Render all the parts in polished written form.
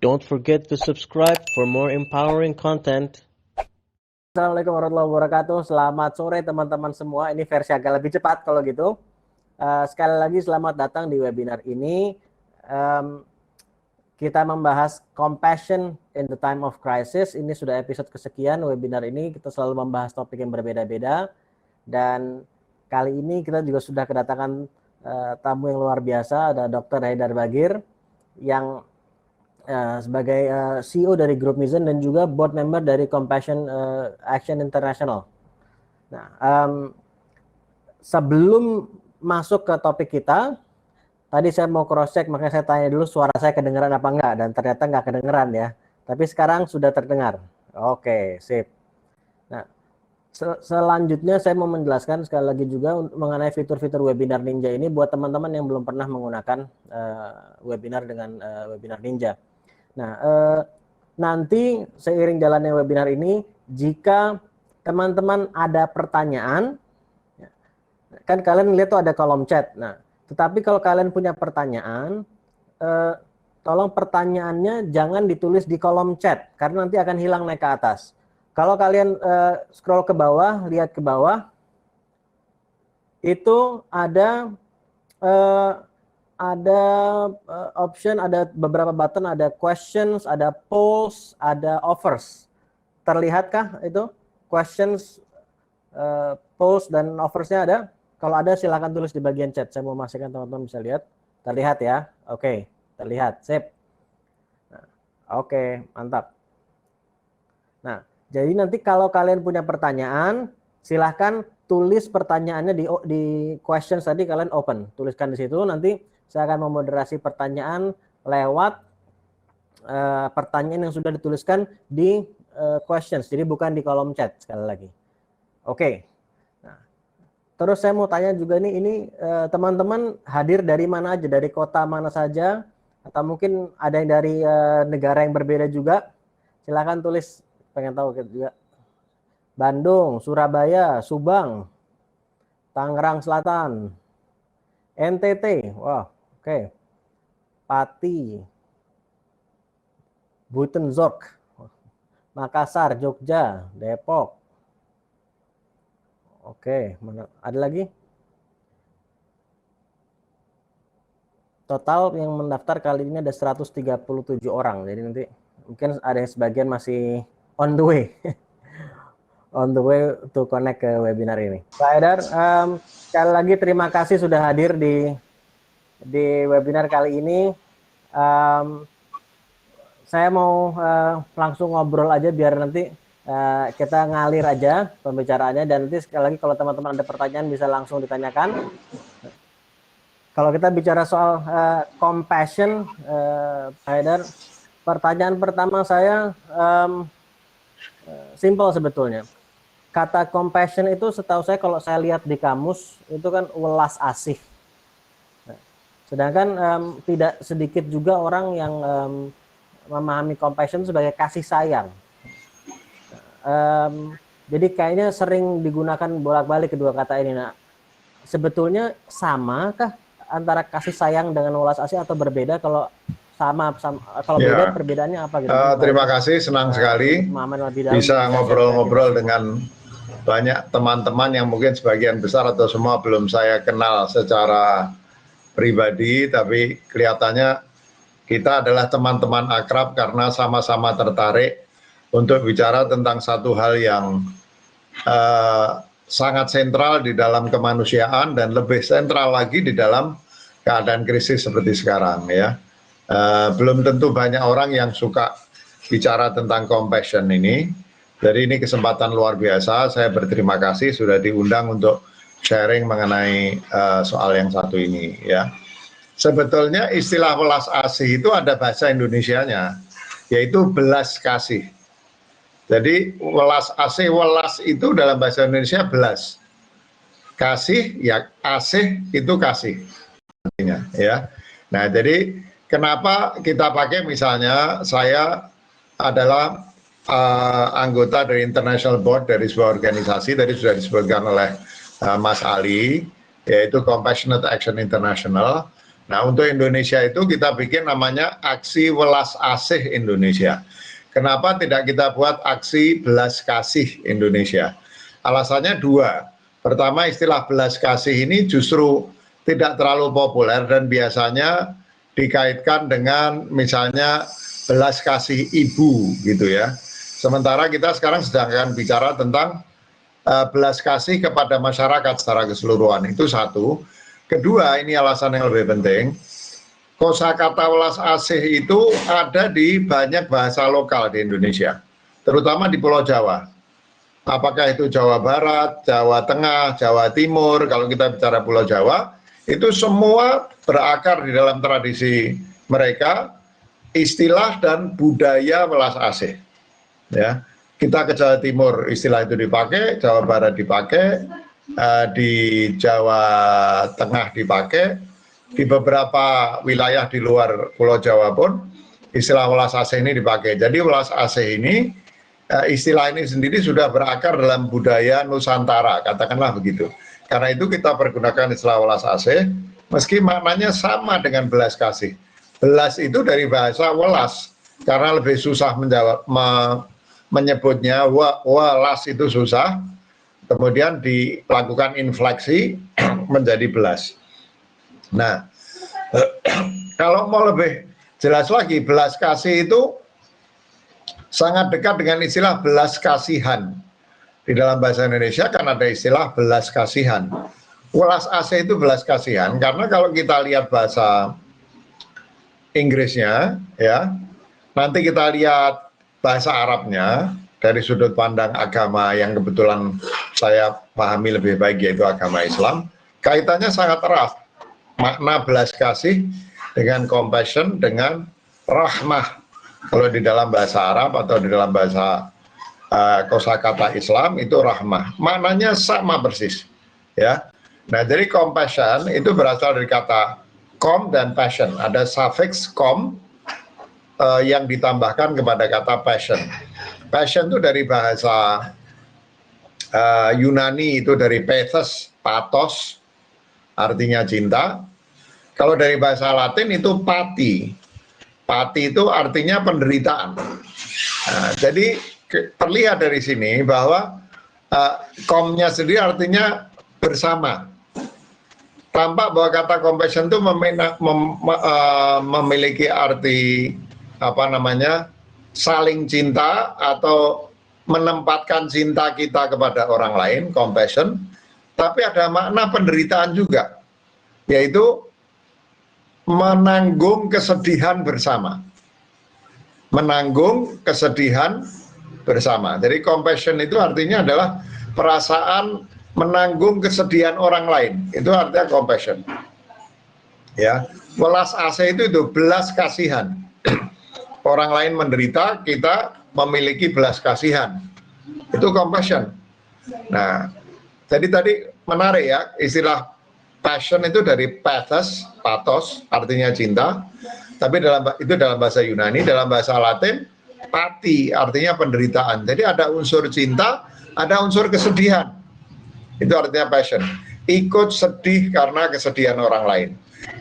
Don't forget to subscribe for more empowering content. Assalamualaikum warahmatullahi wabarakatuh. Selamat sore teman-teman semua. Ini versi agak lebih cepat kalau gitu. Sekali lagi selamat datang di webinar ini. Kita membahas compassion in the time of crisis. Ini sudah episode kesekian webinar ini. Kita selalu membahas topik yang berbeda-beda. Dan kali ini kita juga sudah kedatangan tamu yang luar biasa. Ada Dr. Haidar Bagir yang sebagai CEO dari Grup Mizan dan juga board member dari Compassion Action International. Nah, sebelum masuk ke topik kita, tadi saya mau cross check, makanya saya tanya dulu suara saya kedengeran apa enggak, dan ternyata enggak kedengeran ya. Tapi sekarang sudah terdengar. Oke, sip. Nah, selanjutnya saya mau menjelaskan sekali lagi juga mengenai fitur-fitur webinar Ninja ini buat teman-teman yang belum pernah menggunakan webinar dengan webinar Ninja. Nah, nanti seiring jalannya webinar ini, jika teman-teman ada pertanyaan, kan kalian lihat tuh ada kolom chat. Nah, tetapi kalau kalian punya pertanyaan, tolong pertanyaannya jangan ditulis di kolom chat, karena nanti akan hilang naik ke atas. Kalau kalian scroll ke bawah, lihat ke bawah, itu ada option, ada beberapa button, ada questions, ada polls, ada offers. Terlihatkah itu? Questions, polls, dan offersnya ada? Kalau ada silahkan tulis di bagian chat. Saya mau memastikan teman-teman bisa lihat. Terlihat ya? Oke, terlihat. Sip. Nah, oke, mantap. Nah, jadi nanti kalau kalian punya pertanyaan, silahkan tulis pertanyaannya di questions tadi, kalian open. Tuliskan di situ, nanti saya akan memoderasi pertanyaan lewat pertanyaan yang sudah dituliskan di questions. Jadi bukan di kolom chat sekali lagi. Oke. Nah, terus saya mau tanya juga nih, ini teman-teman hadir dari mana aja? Dari kota mana saja? Atau mungkin ada yang dari negara yang berbeda juga? Silahkan tulis, pengen tahu juga. Bandung, Surabaya, Subang, Tangerang Selatan, NTT, wah, oke. Pati, Buitenzorg, Makassar, Jogja, Depok. Oke, mana ada lagi? Total yang mendaftar kali ini ada 137 orang. Jadi nanti mungkin ada yang sebagian masih on the way. On the way to connect ke webinar ini. Pak Haidar, sekali lagi terima kasih sudah hadir di webinar kali ini. Saya mau langsung ngobrol aja biar nanti kita ngalir aja pembicaraannya, dan nanti sekali lagi kalau teman-teman ada pertanyaan bisa langsung ditanyakan. Kalau kita bicara soal compassion, Pak Haidar, pertanyaan pertama saya simple sebetulnya. Kata compassion itu setahu saya kalau saya lihat di kamus itu kan welas asih. Sedangkan tidak sedikit juga orang yang memahami compassion sebagai kasih sayang. Jadi kayaknya sering digunakan bolak-balik kedua kata ini. Nah, sebetulnya samakah antara kasih sayang dengan welas asih atau berbeda? Kalau sama kalau beda perbedaannya apa gitu? Terima kasih, senang sekali bisa ngobrol-ngobrol dengan banyak teman-teman yang mungkin sebagian besar atau semua belum saya kenal secara pribadi, tapi kelihatannya kita adalah teman-teman akrab karena sama-sama tertarik untuk bicara tentang satu hal yang sangat sentral di dalam kemanusiaan dan lebih sentral lagi di dalam keadaan krisis seperti sekarang ya. Belum tentu banyak orang yang suka bicara tentang compassion ini. Jadi ini kesempatan luar biasa. Saya berterima kasih sudah diundang untuk sharing mengenai soal yang satu ini ya. Sebetulnya istilah welas asih itu ada bahasa Indonesianya, yaitu belas kasih. Jadi welas asih, welas itu dalam bahasa Indonesia belas. Kasih ya, asih itu kasih artinya ya. Nah, jadi kenapa kita pakai, misalnya saya adalah anggota dari International Board dari sebuah organisasi, tadi sudah disebutkan oleh Mas Ali, yaitu Compassionate Action International. Nah, untuk Indonesia itu kita bikin namanya Aksi Welas Asih Indonesia. Kenapa tidak kita buat Aksi Belas Kasih Indonesia? Alasannya dua. Pertama, istilah belas kasih ini justru tidak terlalu populer dan biasanya dikaitkan dengan misalnya belas kasih ibu gitu ya. Sementara kita sekarang sedang bicara tentang belas kasih kepada masyarakat secara keseluruhan. Itu satu. Kedua, ini alasan yang lebih penting. Kosakata welas asih itu ada di banyak bahasa lokal di Indonesia, terutama di Pulau Jawa. Apakah itu Jawa Barat, Jawa Tengah, Jawa Timur, kalau kita bicara Pulau Jawa, itu semua berakar di dalam tradisi mereka, istilah dan budaya welas asih. Ya, kita ke Jawa Timur istilah itu dipakai, Jawa Barat dipakai, di Jawa Tengah dipakai, di beberapa wilayah di luar Pulau Jawa pun istilah welas asih ini dipakai. Jadi welas asih ini, istilah ini sendiri sudah berakar dalam budaya Nusantara, katakanlah begitu. Karena itu kita pergunakan istilah welas asih, meski maknanya sama dengan belas kasih. Belas itu dari bahasa welas, karena lebih susah menyebutnya, welas itu susah, kemudian dilakukan infleksi menjadi belas. Nah, kalau mau lebih jelas lagi, belas kasih itu sangat dekat dengan istilah belas kasihan. Di dalam bahasa Indonesia kan ada istilah belas kasihan. Welas asih itu belas kasihan, karena kalau kita lihat bahasa Inggrisnya, ya, nanti kita lihat bahasa Arabnya dari sudut pandang agama yang kebetulan saya pahami lebih baik, yaitu agama Islam, kaitannya sangat erat. Makna belas kasih dengan compassion, dengan rahmah. Kalau di dalam bahasa Arab atau di dalam bahasa kosakata Islam itu rahmah. Maknanya sama persis, ya. Nah, jadi compassion itu berasal dari kata com dan passion. Ada suffix com yang ditambahkan kepada kata passion. Passion itu dari bahasa Yunani, itu dari pathos, artinya cinta. Kalau dari bahasa Latin itu pati. Pati itu artinya penderitaan. Nah, jadi terlihat dari sini bahwa komnya sendiri artinya bersama. Tampak bahwa kata compassion itu memiliki arti saling cinta atau menempatkan cinta kita kepada orang lain, compassion. Tapi ada makna penderitaan juga, yaitu menanggung kesedihan bersama. Menanggung kesedihan bersama. Jadi compassion itu artinya adalah perasaan menanggung kesedihan orang lain. Itu artinya compassion. Ya, welas asih itu belas kasihan. Orang lain menderita, kita memiliki belas kasihan. Itu compassion. Nah, jadi tadi menarik ya, istilah passion itu dari pathos, artinya cinta. Tapi itu dalam bahasa Yunani, dalam bahasa Latin, pati, artinya penderitaan. Jadi ada unsur cinta, ada unsur kesedihan. Itu artinya passion. Ikut sedih karena kesedihan orang lain.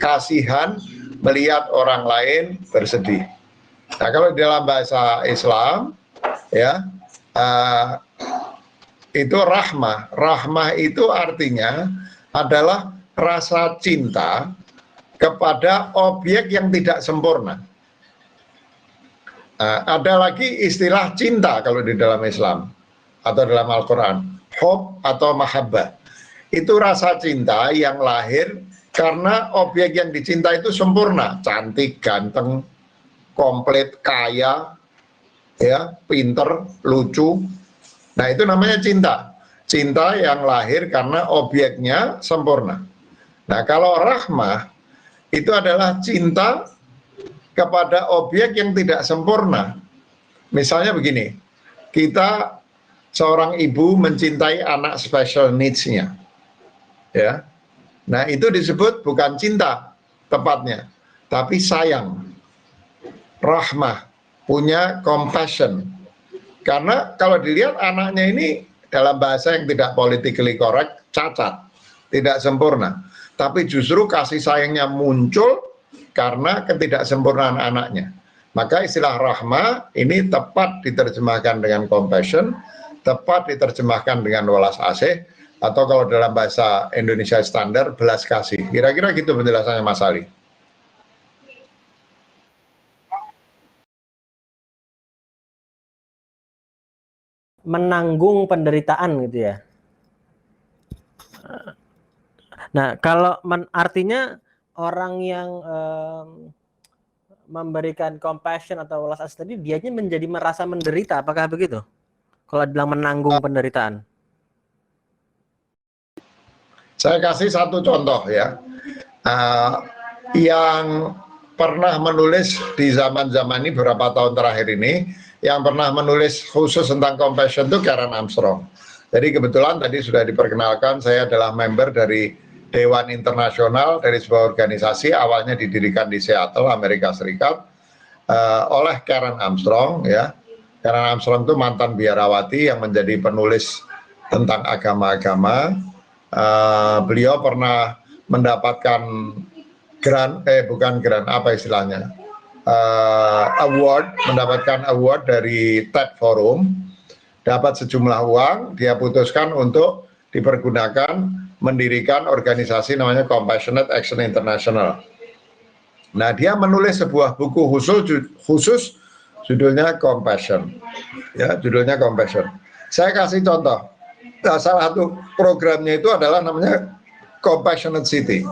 Kasihan melihat orang lain bersedih. Nah, kalau di dalam bahasa Islam, ya, itu rahmah. Rahmah itu artinya adalah rasa cinta kepada objek yang tidak sempurna. Ada lagi istilah cinta kalau di dalam Islam atau dalam Al-Quran, hub atau mahabbah. Itu rasa cinta yang lahir karena objek yang dicinta itu sempurna, cantik, ganteng, komplit, kaya, ya, pinter, lucu. Nah, itu namanya cinta. Cinta yang lahir karena objeknya sempurna. Nah, kalau rahmah itu adalah cinta kepada objek yang tidak sempurna. Misalnya begini, kita seorang ibu mencintai anak special needs-nya. Ya. Nah, itu disebut bukan cinta tepatnya, tapi sayang. Rahmah, punya compassion. Karena kalau dilihat anaknya ini dalam bahasa yang tidak politically correct, cacat. tidak sempurna. Tapi justru kasih sayangnya muncul karena ketidaksempurnaan anaknya. Maka istilah rahma ini tepat diterjemahkan dengan compassion, tepat diterjemahkan dengan welas asih, atau kalau dalam bahasa Indonesia standar, belas kasih. Kira-kira gitu penjelasannya Mas Ali. Menanggung penderitaan gitu ya. Nah, kalau artinya orang yang memberikan compassion atau welas asih tadi, dianya menjadi merasa menderita, apakah begitu? Kalau bilang menanggung penderitaan. Saya kasih satu contoh ya. Yang pernah menulis di zaman-zaman ini beberapa tahun terakhir ini, yang pernah menulis khusus tentang compassion itu Karen Armstrong. Jadi kebetulan tadi sudah diperkenalkan, saya adalah member dari Dewan Internasional dari sebuah organisasi, awalnya didirikan di Seattle, Amerika Serikat, oleh Karen Armstrong ya. Karen Armstrong itu mantan biarawati yang menjadi penulis tentang agama-agama. Beliau pernah mendapatkan mendapatkan award dari TED Forum, dapat sejumlah uang, dia putuskan untuk dipergunakan mendirikan organisasi namanya Compassionate Action International. Nah, dia menulis sebuah buku khusus judulnya Compassion. Ya, judulnya Compassion. Saya kasih contoh. Nah, salah satu programnya itu adalah namanya Compassionate City.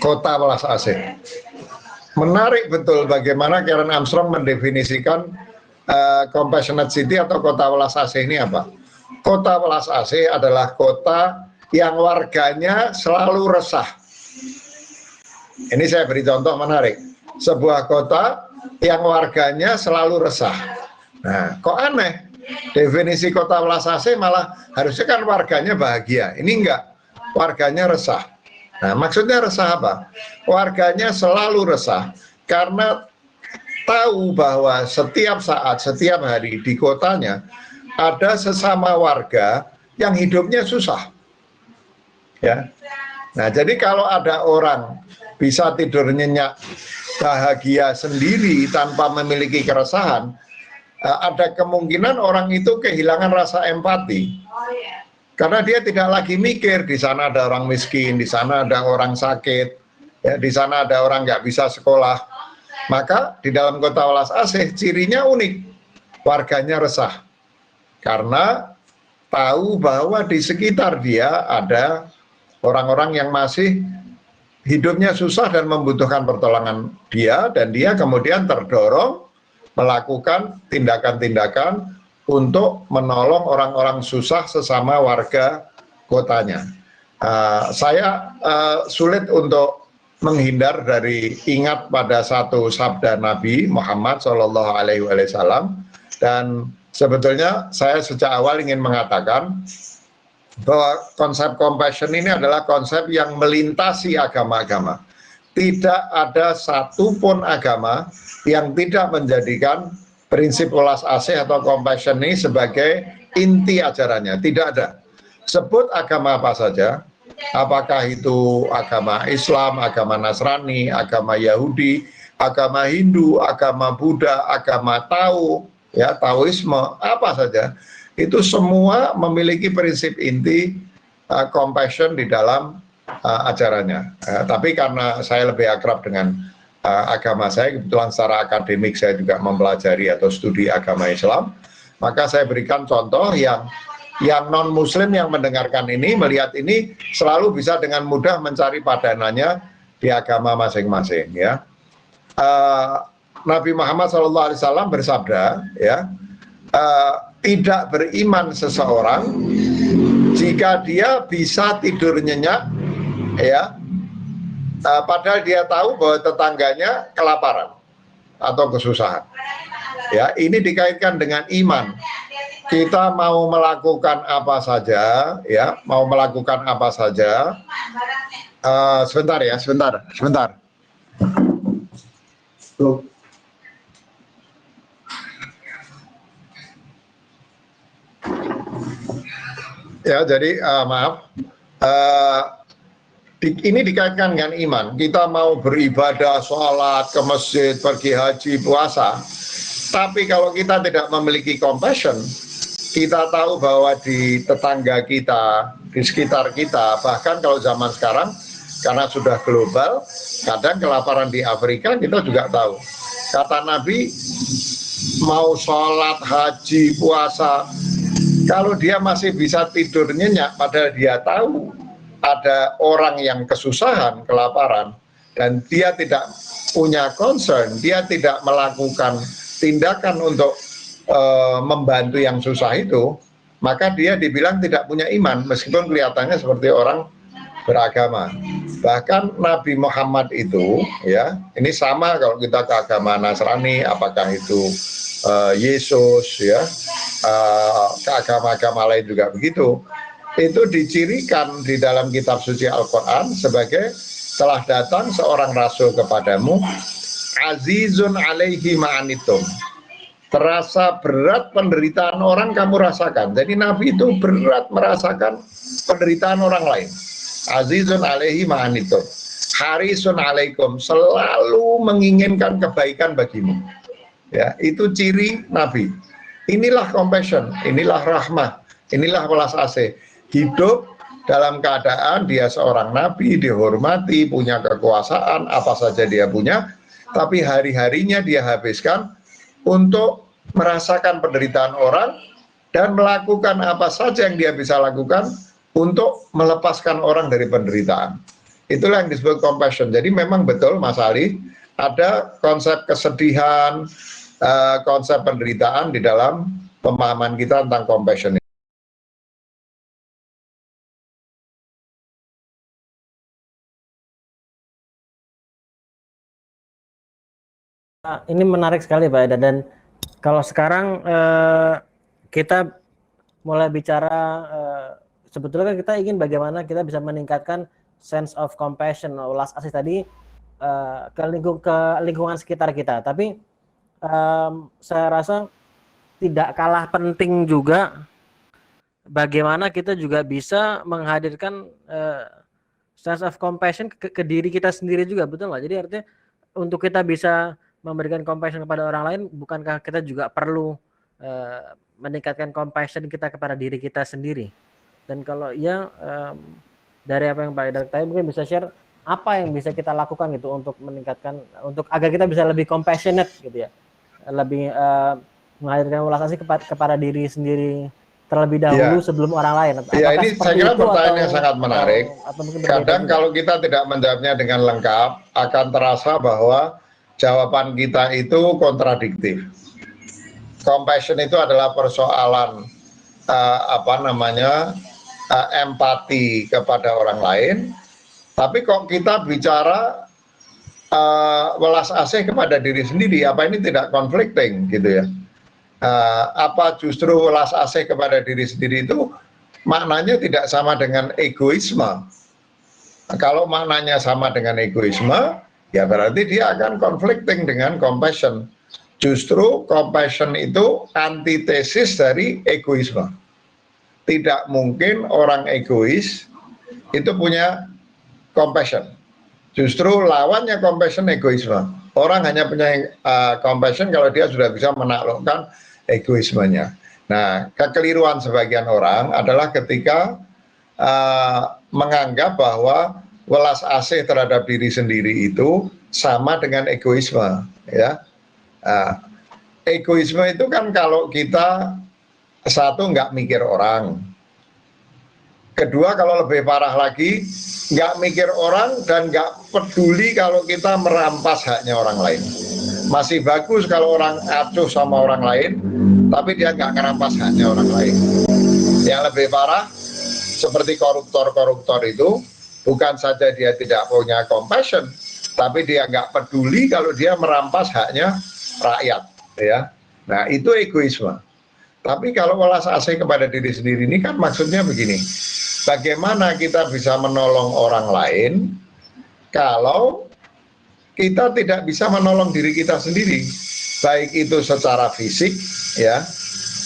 Kota welas asih. Menarik betul bagaimana Karen Armstrong mendefinisikan Compassionate City atau kota welas asih ini apa? Kota welas asih adalah kota yang warganya selalu resah. Ini saya beri contoh menarik. Sebuah kota yang warganya selalu resah. Nah, kok aneh? Definisi kota welas asih malah harusnya kan warganya bahagia. Ini enggak, warganya resah. Nah, maksudnya resah apa? Warganya selalu resah karena tahu bahwa setiap saat, setiap hari di kotanya ada sesama warga yang hidupnya susah. Ya. Nah, jadi kalau ada orang bisa tidur nyenyak, bahagia sendiri tanpa memiliki keresahan, ada kemungkinan orang itu kehilangan rasa empati. Karena dia tidak lagi mikir di sana ada orang miskin, di sana ada orang sakit, ya, di sana ada orang nggak bisa sekolah. Maka di dalam kota welas asih cirinya unik, warganya resah karena tahu bahwa di sekitar dia ada orang-orang yang masih hidupnya susah dan membutuhkan pertolongan dia, dan dia kemudian terdorong melakukan tindakan-tindakan untuk menolong orang-orang susah sesama warga kotanya. Saya sulit untuk menghindar dari ingat pada satu sabda Nabi Muhammad SAW, dan sebetulnya saya sejak awal ingin mengatakan bahwa konsep compassion ini adalah konsep yang melintasi agama-agama. Tidak ada satupun agama yang tidak menjadikan prinsip welas asih atau compassion ini sebagai inti ajarannya. Tidak ada. Sebut agama apa saja, apakah itu agama Islam, agama Nasrani, agama Yahudi, agama Hindu, agama Buddha, agama Tao, ya, Taoisme, apa saja, itu semua memiliki prinsip inti compassion di dalam ajarannya. Tapi karena saya lebih akrab dengan agama saya, kebetulan secara akademik saya juga mempelajari atau studi agama Islam, maka saya berikan contoh yang non muslim yang mendengarkan ini, melihat ini, selalu bisa dengan mudah mencari padanannya di agama masing-masing, ya. Nabi Muhammad SAW bersabda, ya, tidak beriman seseorang jika dia bisa tidur nyenyak, ya, padahal dia tahu bahwa tetangganya kelaparan atau kesusahan. Ya, ini dikaitkan dengan iman. Kita mau melakukan apa saja, ya, mau melakukan apa saja. Sebentar ya, sebentar. Ya, jadi maaf, Eh, ini dikaitkan dengan iman. Kita mau beribadah, sholat, ke masjid, pergi haji, puasa. Tapi kalau kita tidak memiliki compassion, kita tahu bahwa di tetangga kita, di sekitar kita, bahkan kalau zaman sekarang, karena sudah global, kadang kelaparan di Afrika kita juga tahu. Kata Nabi, mau sholat, haji, puasa, kalau dia masih bisa tidur nyenyak, padahal dia tahu ada orang yang kesusahan, kelaparan, dan dia tidak punya concern, dia tidak melakukan tindakan untuk membantu yang susah itu, maka dia dibilang tidak punya iman, meskipun kelihatannya seperti orang beragama. Bahkan Nabi Muhammad itu, ya, ini sama kalau kita ke agama Nasrani, apakah itu Yesus, ya, ke agama-agama lain juga begitu. Itu dicirikan di dalam kitab suci Al-Quran sebagai telah datang seorang rasul kepadamu, azizun alaihi ma'anitum, terasa berat penderitaan orang kamu rasakan. Jadi Nabi itu berat merasakan penderitaan orang lain. Azizun alaihi ma'anitum, harisun alaikum, selalu menginginkan kebaikan bagimu. Ya, itu ciri Nabi. Inilah compassion, inilah rahmah, inilah welas asih. Hidup dalam keadaan dia seorang nabi, dihormati, punya kekuasaan, apa saja dia punya, tapi hari-harinya dia habiskan untuk merasakan penderitaan orang dan melakukan apa saja yang dia bisa lakukan untuk melepaskan orang dari penderitaan. Itulah yang disebut compassion. Jadi memang betul Mas Ali, ada konsep kesedihan, konsep penderitaan di dalam pemahaman kita tentang compassion. Ini menarik sekali Pak Eda, dan kalau sekarang kita mulai bicara, sebetulnya kan kita ingin bagaimana kita bisa meningkatkan sense of compassion, welas asih tadi ke lingkungan sekitar kita. Tapi saya rasa tidak kalah penting juga bagaimana kita juga bisa menghadirkan sense of compassion ke diri kita sendiri juga, betul nggak? Jadi artinya untuk kita bisa memberikan compassion kepada orang lain, bukankah kita juga perlu meningkatkan compassion kita kepada diri kita sendiri? Dan kalau iya, dari apa yang Pak Eda tadi mungkin bisa share apa yang bisa kita lakukan gitu untuk meningkatkan, untuk agar kita bisa lebih compassionate gitu ya, lebih menghadirkan welas asih kepada diri sendiri terlebih dahulu sebelum orang lain. Ya, ini saya kira pertanyaan yang sangat menarik. Kadang kalau kita tidak menjawabnya dengan lengkap, akan terasa bahwa jawaban kita itu kontradiktif. Compassion itu adalah persoalan empati kepada orang lain, tapi kok kita bicara welas asih kepada diri sendiri, apa ini tidak conflicting gitu ya? Apa justru welas asih kepada diri sendiri itu maknanya tidak sama dengan egoisme? Kalau maknanya sama dengan egoisme, ya berarti dia akan conflicting dengan compassion. Justru compassion itu antitesis dari egoisme. Tidak mungkin orang egois itu punya compassion. Justru lawannya compassion egoisme. Orang hanya punya compassion kalau dia sudah bisa menaklukkan egoismenya. Nah, kekeliruan sebagian orang adalah ketika menganggap bahwa welas asih terhadap diri sendiri itu sama dengan egoisme, ya. Egoisme itu kan kalau kita satu nggak mikir orang, kedua kalau lebih parah lagi nggak mikir orang dan nggak peduli kalau kita merampas haknya orang lain. Masih bagus kalau orang acuh sama orang lain, tapi dia nggak merampas haknya orang lain. Yang lebih parah seperti koruptor-koruptor itu, bukan saja dia tidak punya compassion, tapi dia nggak peduli kalau dia merampas haknya rakyat, ya. Nah, itu egoisme. Tapi kalau welas asih kepada diri sendiri ini kan maksudnya begini, bagaimana kita bisa menolong orang lain kalau kita tidak bisa menolong diri kita sendiri, baik itu secara fisik, ya,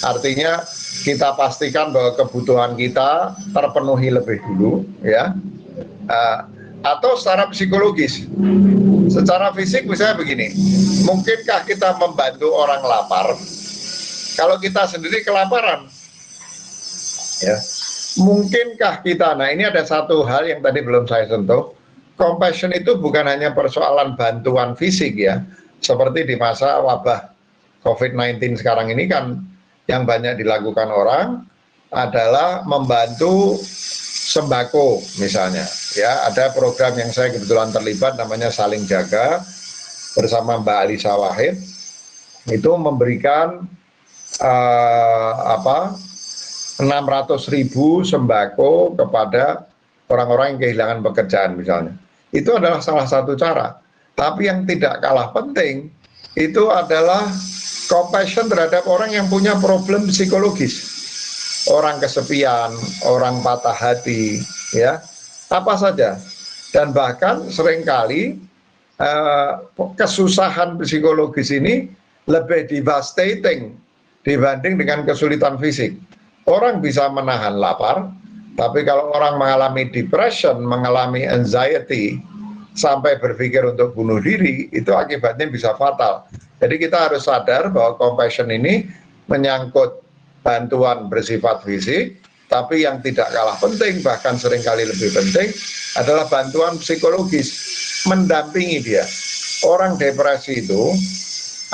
artinya kita pastikan bahwa kebutuhan kita terpenuhi lebih dulu, ya. Atau secara psikologis, secara fisik misalnya begini, mungkinkah kita membantu orang lapar kalau kita sendiri kelaparan? Ya, mungkinkah kita, nah ini ada satu hal yang tadi belum saya sentuh, compassion itu bukan hanya persoalan bantuan fisik ya, seperti di masa wabah COVID-19 sekarang ini kan yang banyak dilakukan orang adalah membantu sembako misalnya, ya ada program yang saya kebetulan terlibat namanya Saling Jaga bersama Mbak Alisa Wahid, itu memberikan 600.000 sembako kepada orang-orang yang kehilangan pekerjaan misalnya. Itu adalah salah satu cara. Tapi yang tidak kalah penting itu adalah compassion terhadap orang yang punya problem psikologis. Orang kesepian, orang patah hati, ya, apa saja. Dan bahkan seringkali kesusahan psikologis ini lebih devastating dibanding dengan kesulitan fisik. Orang bisa menahan lapar, tapi kalau orang mengalami depression, mengalami anxiety, sampai berpikir untuk bunuh diri, itu akibatnya bisa fatal. Jadi kita harus sadar bahwa compassion ini menyangkut bantuan bersifat fisik, tapi yang tidak kalah penting, bahkan seringkali lebih penting, adalah bantuan psikologis, mendampingi dia. Orang depresi itu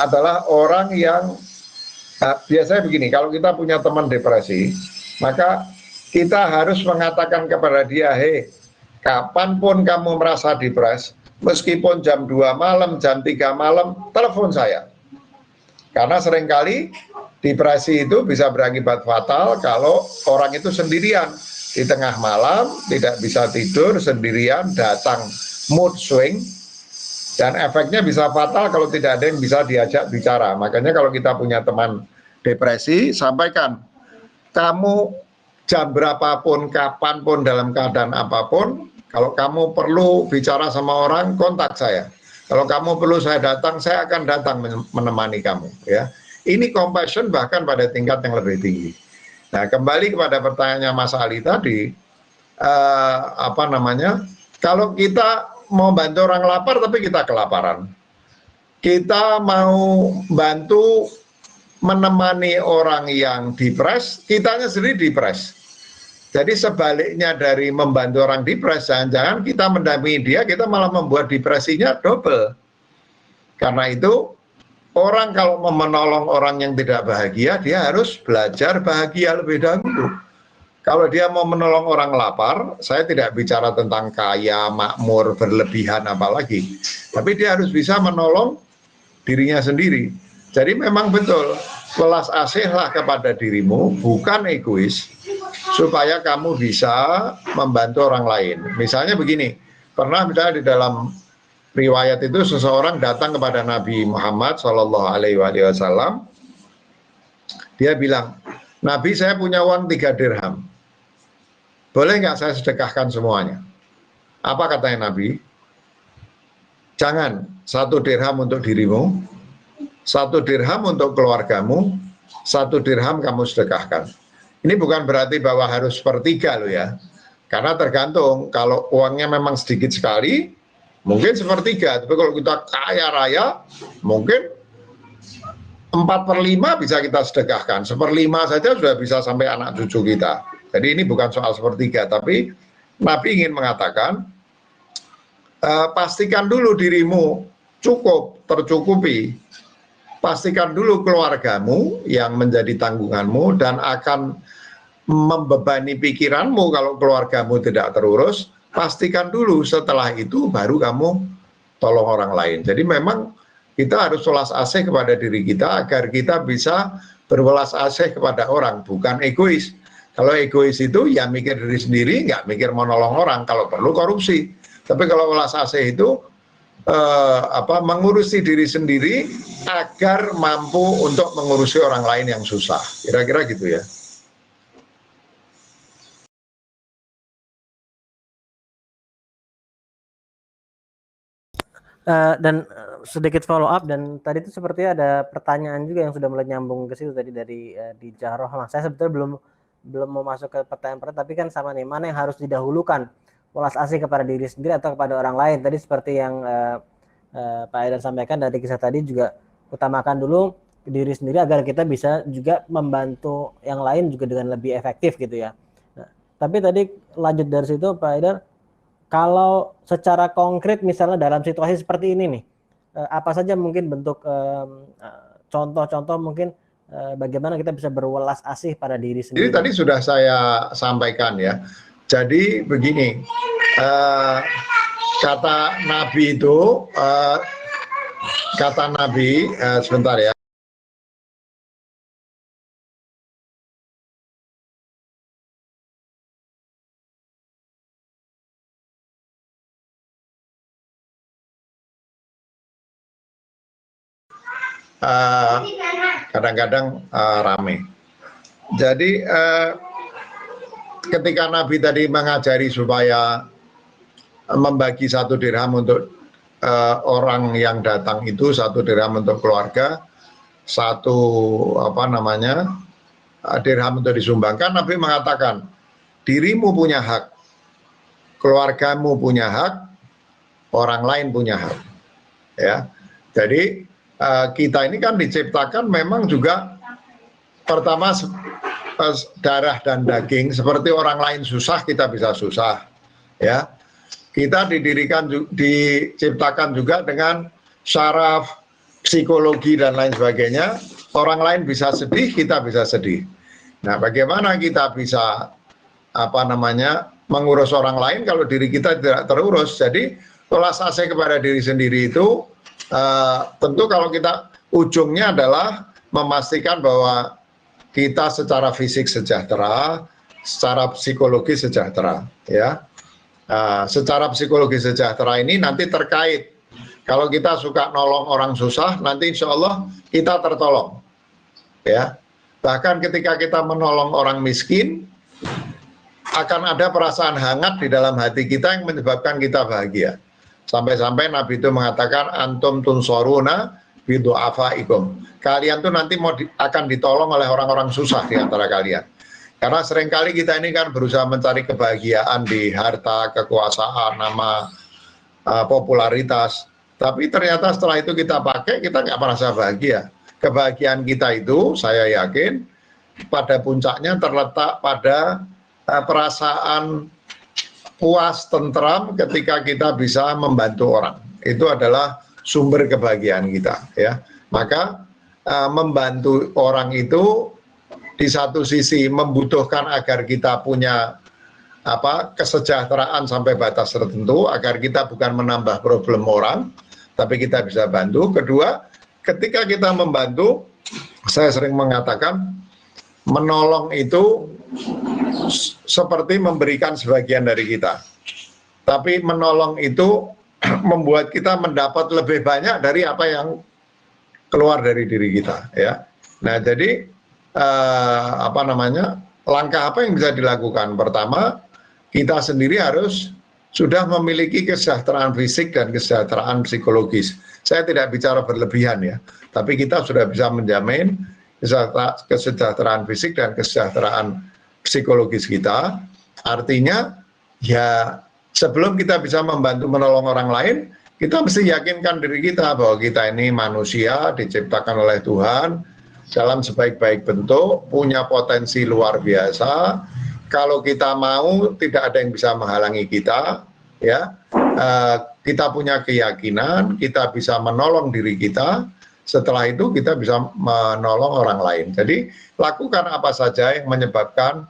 adalah orang yang, biasanya begini, kalau kita punya teman depresi, maka kita harus mengatakan kepada dia, hei, kapanpun kamu merasa depres, meskipun jam 2 malam, jam 3 malam, telepon saya. Karena seringkali depresi itu bisa berakibat fatal kalau orang itu sendirian. Di tengah malam, tidak bisa tidur, sendirian, datang mood swing, dan efeknya bisa fatal kalau tidak ada yang bisa diajak bicara. Makanya kalau kita punya teman depresi, sampaikan, kamu jam berapapun, kapanpun, dalam keadaan apapun, kalau kamu perlu bicara sama orang, kontak saya. Kalau kamu perlu saya datang, saya akan datang menemani kamu. Ya, ini compassion bahkan pada tingkat yang lebih tinggi. Nah, kembali kepada pertanyaannya Mas Ali tadi, kalau kita mau bantu orang lapar tapi kita kelaparan, kita mau bantu menemani orang yang depres, kitanya sendiri depres. Jadi sebaliknya dari membantu orang depres, jangan-jangan kita mendampingi dia, kita malah membuat depresinya double. Karena itu, orang kalau mau menolong orang yang tidak bahagia, dia harus belajar bahagia lebih dahulu. Kalau dia mau menolong orang lapar, saya tidak bicara tentang kaya, makmur, berlebihan apalagi. Tapi dia harus bisa menolong dirinya sendiri. Jadi memang betul, welas asihlah kepada dirimu, bukan egois, supaya kamu bisa membantu orang lain. Misalnya begini, pernah misalnya di dalam riwayat itu seseorang datang kepada Nabi Muhammad SAW, dia bilang, Nabi, saya punya uang 3 dirham, boleh nggak saya sedekahkan semuanya? Apa katanya Nabi? Jangan, 1 dirham untuk dirimu, 1 dirham untuk keluargamu, 1 dirham kamu sedekahkan. Ini bukan berarti bahwa harus sepertiga loh ya, karena tergantung, kalau uangnya memang sedikit sekali, mungkin sepertiga, tapi kalau kita kaya raya, mungkin 4/5 bisa kita sedekahkan, 1/5 saja sudah bisa sampai anak cucu kita. Jadi ini bukan soal sepertiga, tapi Nabi ingin mengatakan, pastikan dulu dirimu cukup, tercukupi, pastikan dulu keluargamu yang menjadi tanggunganmu dan akan membebani pikiranmu kalau keluargamu tidak terurus. Pastikan dulu, setelah itu baru kamu tolong orang lain. Jadi memang kita harus welas asih kepada diri kita agar kita bisa berwelas asih kepada orang, bukan egois. Kalau egois itu ya mikir diri sendiri, nggak mikir mau nolong orang, kalau perlu korupsi. Tapi kalau welas asih itu mengurusi diri sendiri agar mampu untuk mengurusi orang lain yang susah. Kira-kira gitu ya. Dan sedikit follow up, dan tadi itu sepertinya ada pertanyaan juga yang sudah mulai nyambung ke situ tadi dari di Rohmah. Saya sebetulnya belum mau masuk ke pertanyaan, tapi kan sama nih, mana yang harus didahulukan, welas asih kepada diri sendiri atau kepada orang lain? Tadi seperti yang Pak Aidan sampaikan dari kisah tadi, juga utamakan dulu diri sendiri agar kita bisa juga membantu yang lain juga dengan lebih efektif gitu ya. Nah, tapi tadi lanjut dari situ Pak Aidan, kalau secara konkret misalnya dalam situasi seperti ini nih, apa saja mungkin bentuk contoh-contoh mungkin bagaimana kita bisa berwelas asih pada diri Jadi sendiri. tadi sudah saya sampaikan ya. Jadi begini, kata Nabi itu, sebentar ya. Kadang-kadang rame. Jadi ketika Nabi tadi mengajari supaya membagi 1 dirham untuk orang yang datang itu, 1 dirham untuk keluarga, 1 dirham untuk disumbangkan, Nabi mengatakan dirimu punya hak, keluargamu punya hak, orang lain punya hak. Ya, jadi kita ini kan diciptakan memang juga pertama darah dan daging, seperti orang lain susah kita bisa susah, ya. Kita diciptakan juga dengan syaraf, psikologi dan lain sebagainya. Orang lain bisa sedih, kita bisa sedih. Nah, bagaimana kita bisa mengurus orang lain kalau diri kita tidak terurus? Jadi welas asih kepada diri sendiri itu tentu kalau kita ujungnya adalah memastikan bahwa kita secara fisik sejahtera, secara psikologi sejahtera, ya. Secara psikologi sejahtera ini nanti terkait, kalau kita suka nolong orang susah, nanti insya Allah kita tertolong, ya. Bahkan ketika kita menolong orang miskin, akan ada perasaan hangat di dalam hati kita yang menyebabkan kita bahagia. Sampai-sampai Nabi itu mengatakan, antum tunsoruna bidu'afaikum. Kalian tuh nanti akan ditolong oleh orang-orang susah di antara kalian. Karena seringkali kita ini kan berusaha mencari kebahagiaan di harta, kekuasaan, nama, popularitas. Tapi ternyata setelah itu kita pakai, kita nggak merasa bahagia. Kebahagiaan kita itu, saya yakin, pada puncaknya terletak pada perasaan puas, tentram ketika kita bisa membantu orang. Itu adalah sumber kebahagiaan kita, ya. Maka membantu orang itu di satu sisi membutuhkan agar kita punya kesejahteraan sampai batas tertentu, agar kita bukan menambah problem orang, tapi kita bisa bantu. Kedua, ketika kita membantu, saya sering mengatakan menolong itu seperti memberikan sebagian dari kita, tapi menolong itu membuat kita mendapat lebih banyak dari apa yang keluar dari diri kita, ya. Nah, jadi langkah apa yang bisa dilakukan? Pertama, kita sendiri harus sudah memiliki kesejahteraan fisik dan kesejahteraan psikologis. Saya tidak bicara berlebihan ya, tapi kita sudah bisa menjamin kesejahteraan fisik dan kesejahteraan psikologis kita. Artinya ya, sebelum kita bisa membantu menolong orang lain, kita mesti yakinkan diri kita bahwa kita ini manusia diciptakan oleh Tuhan dalam sebaik-baik bentuk, punya potensi luar biasa. Kalau kita mau, tidak ada yang bisa menghalangi kita, ya. Kita punya keyakinan, kita bisa menolong diri kita. Setelah itu kita bisa menolong orang lain. Jadi lakukan apa saja yang menyebabkan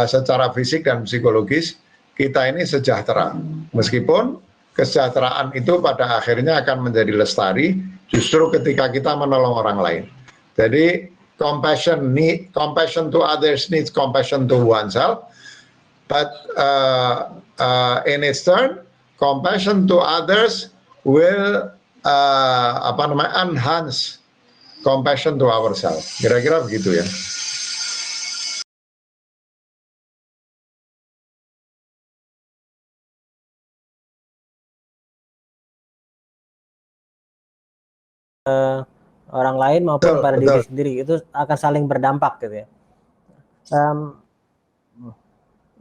secara fisik dan psikologis kita ini sejahtera. Meskipun kesejahteraan itu pada akhirnya akan menjadi lestari justru ketika kita menolong orang lain. Jadi compassion to others needs compassion to oneself, but in its turn compassion to others will enhance compassion to ourselves. Kira-kira begitu ya. orang lain maupun Betul, pada betul. diri sendiri, itu akan saling berdampak gitu ya.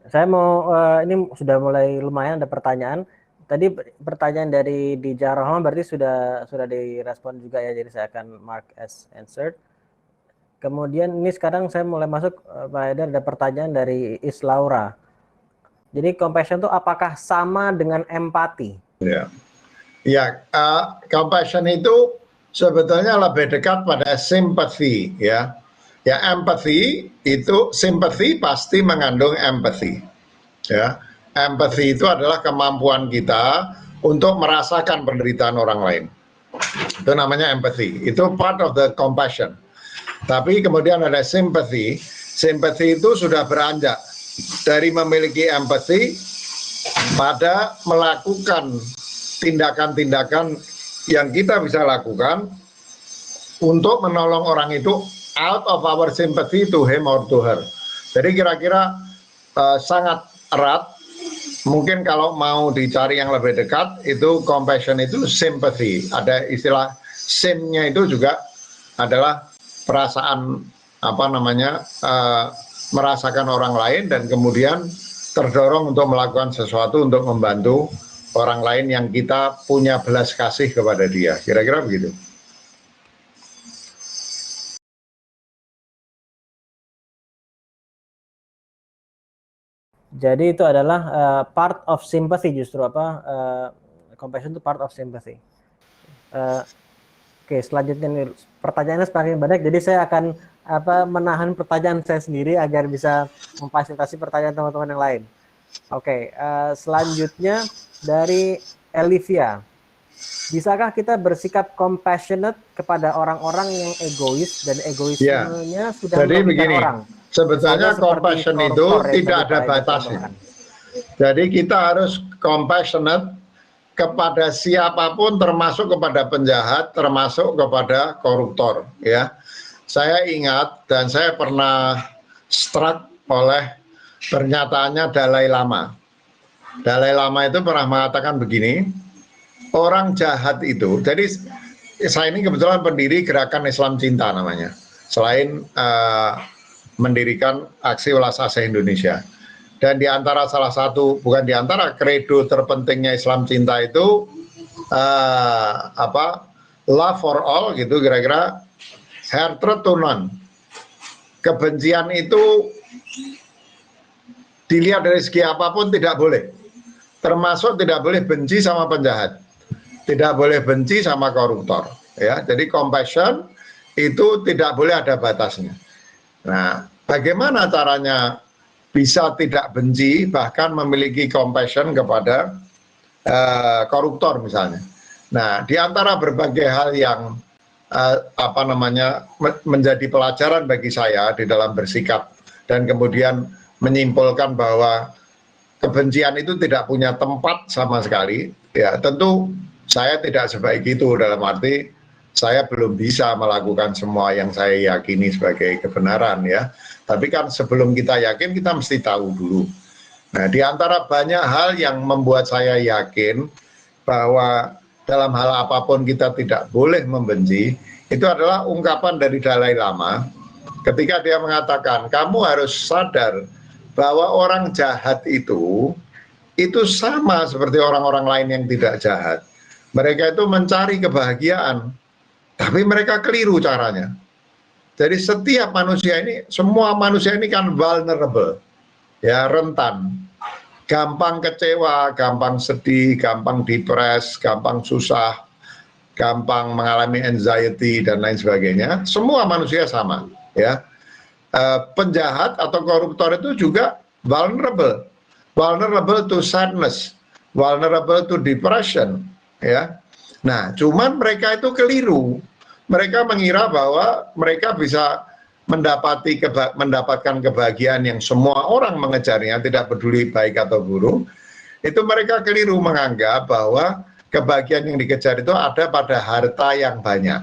Saya mau ini sudah mulai lumayan ada pertanyaan. Tadi pertanyaan dari Dija Rohman berarti sudah direspon juga ya, jadi saya akan mark as answered. Kemudian ini sekarang saya mulai masuk, Pak Haidar, ada pertanyaan dari Islaura. Jadi compassion itu apakah sama dengan empati? Ya, ya, compassion itu sebetulnya lebih dekat pada sympathy, ya. Ya, empathy itu, sympathy pasti mengandung empathy, ya. Empathy itu adalah kemampuan kita untuk merasakan penderitaan orang lain. Itu namanya empathy. Itu part of the compassion. Tapi kemudian ada sympathy. Sympathy itu sudah beranjak dari memiliki empathy pada melakukan tindakan-tindakan yang kita bisa lakukan untuk menolong orang itu out of our sympathy to him or to her. Jadi kira-kira sangat erat. Mungkin kalau mau dicari yang lebih dekat, itu compassion itu sympathy. Ada istilah sim-nya itu juga adalah perasaan apa namanya, merasakan orang lain dan kemudian terdorong untuk melakukan sesuatu untuk membantu orang lain yang kita punya belas kasih kepada dia. Kira-kira begitu. Jadi itu adalah part of sympathy, justru compassion itu part of sympathy. Oke, selanjutnya nih pertanyaannya semakin banyak, jadi saya akan menahan pertanyaan saya sendiri agar bisa memfasilitasi pertanyaan teman-teman yang lain. Oke, selanjutnya dari Elivia. Bisakah kita bersikap compassionate kepada orang-orang yang egois dan egoismenya sudah Jadi merugikan begini, orang? sebetulnya Misalnya seperti compassion itu koruptor yang tidak tadi ada Pak Haidar batasnya. contohkan. Jadi kita harus compassionate kepada siapapun, termasuk kepada penjahat, termasuk kepada koruptor, ya. Saya ingat dan saya pernah struck oleh pernyataannya Dalai Lama. Dalai Lama itu pernah mengatakan begini, orang jahat itu, jadi saya ini kebetulan pendiri Gerakan Islam Cinta namanya, selain mendirikan Aksi Welas Asih Indonesia. Dan di antara salah satu, bukan di antara, kredo terpentingnya Islam Cinta itu love for all gitu, kira-kira hatred to none. Kebencian itu dilihat dari segi apapun tidak boleh, termasuk tidak boleh benci sama penjahat, tidak boleh benci sama koruptor, ya. Jadi compassion itu tidak boleh ada batasnya. Nah, bagaimana caranya bisa tidak benci, bahkan memiliki compassion kepada koruptor misalnya. Nah, di antara berbagai hal yang menjadi pelajaran bagi saya di dalam bersikap dan kemudian menyimpulkan bahwa kebencian itu tidak punya tempat sama sekali, ya tentu saya tidak sebaik itu, dalam arti saya belum bisa melakukan semua yang saya yakini sebagai kebenaran, ya. Tapi kan sebelum kita yakin, kita mesti tahu dulu. Nah, di antara banyak hal yang membuat saya yakin bahwa dalam hal apapun kita tidak boleh membenci, itu adalah ungkapan dari Dalai Lama ketika dia mengatakan, kamu harus sadar bahwa orang jahat itu sama seperti orang-orang lain yang tidak jahat. Mereka itu mencari kebahagiaan, tapi mereka keliru caranya. Jadi setiap manusia ini, semua manusia ini kan vulnerable, ya, rentan, gampang kecewa, gampang sedih, gampang depres, gampang susah, gampang mengalami anxiety dan lain sebagainya. Semua manusia sama, ya. Penjahat atau koruptor itu juga vulnerable to sadness, vulnerable to depression, ya. Nah, cuman mereka itu keliru. Mereka mengira bahwa mereka bisa mendapatkan kebahagiaan yang semua orang mengejarnya, tidak peduli baik atau buruk. Itu mereka keliru menganggap bahwa kebahagiaan yang dikejar itu ada pada harta yang banyak.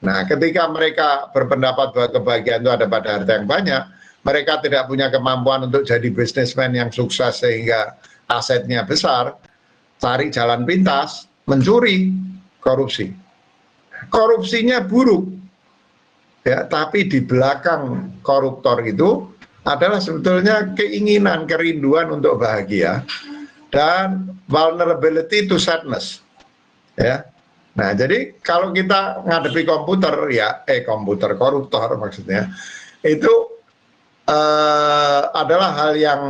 Nah, ketika mereka berpendapat bahwa kebahagiaan itu ada pada harta yang banyak, mereka tidak punya kemampuan untuk jadi bisnismen yang sukses sehingga asetnya besar, cari jalan pintas, mencuri, korupsi. korupsinya buruk, ya, tapi di belakang koruptor itu adalah sebetulnya keinginan, kerinduan untuk bahagia dan vulnerability to sadness, ya. Nah, jadi kalau kita ngadepi komputer, ya, komputer koruptor maksudnya, itu adalah hal yang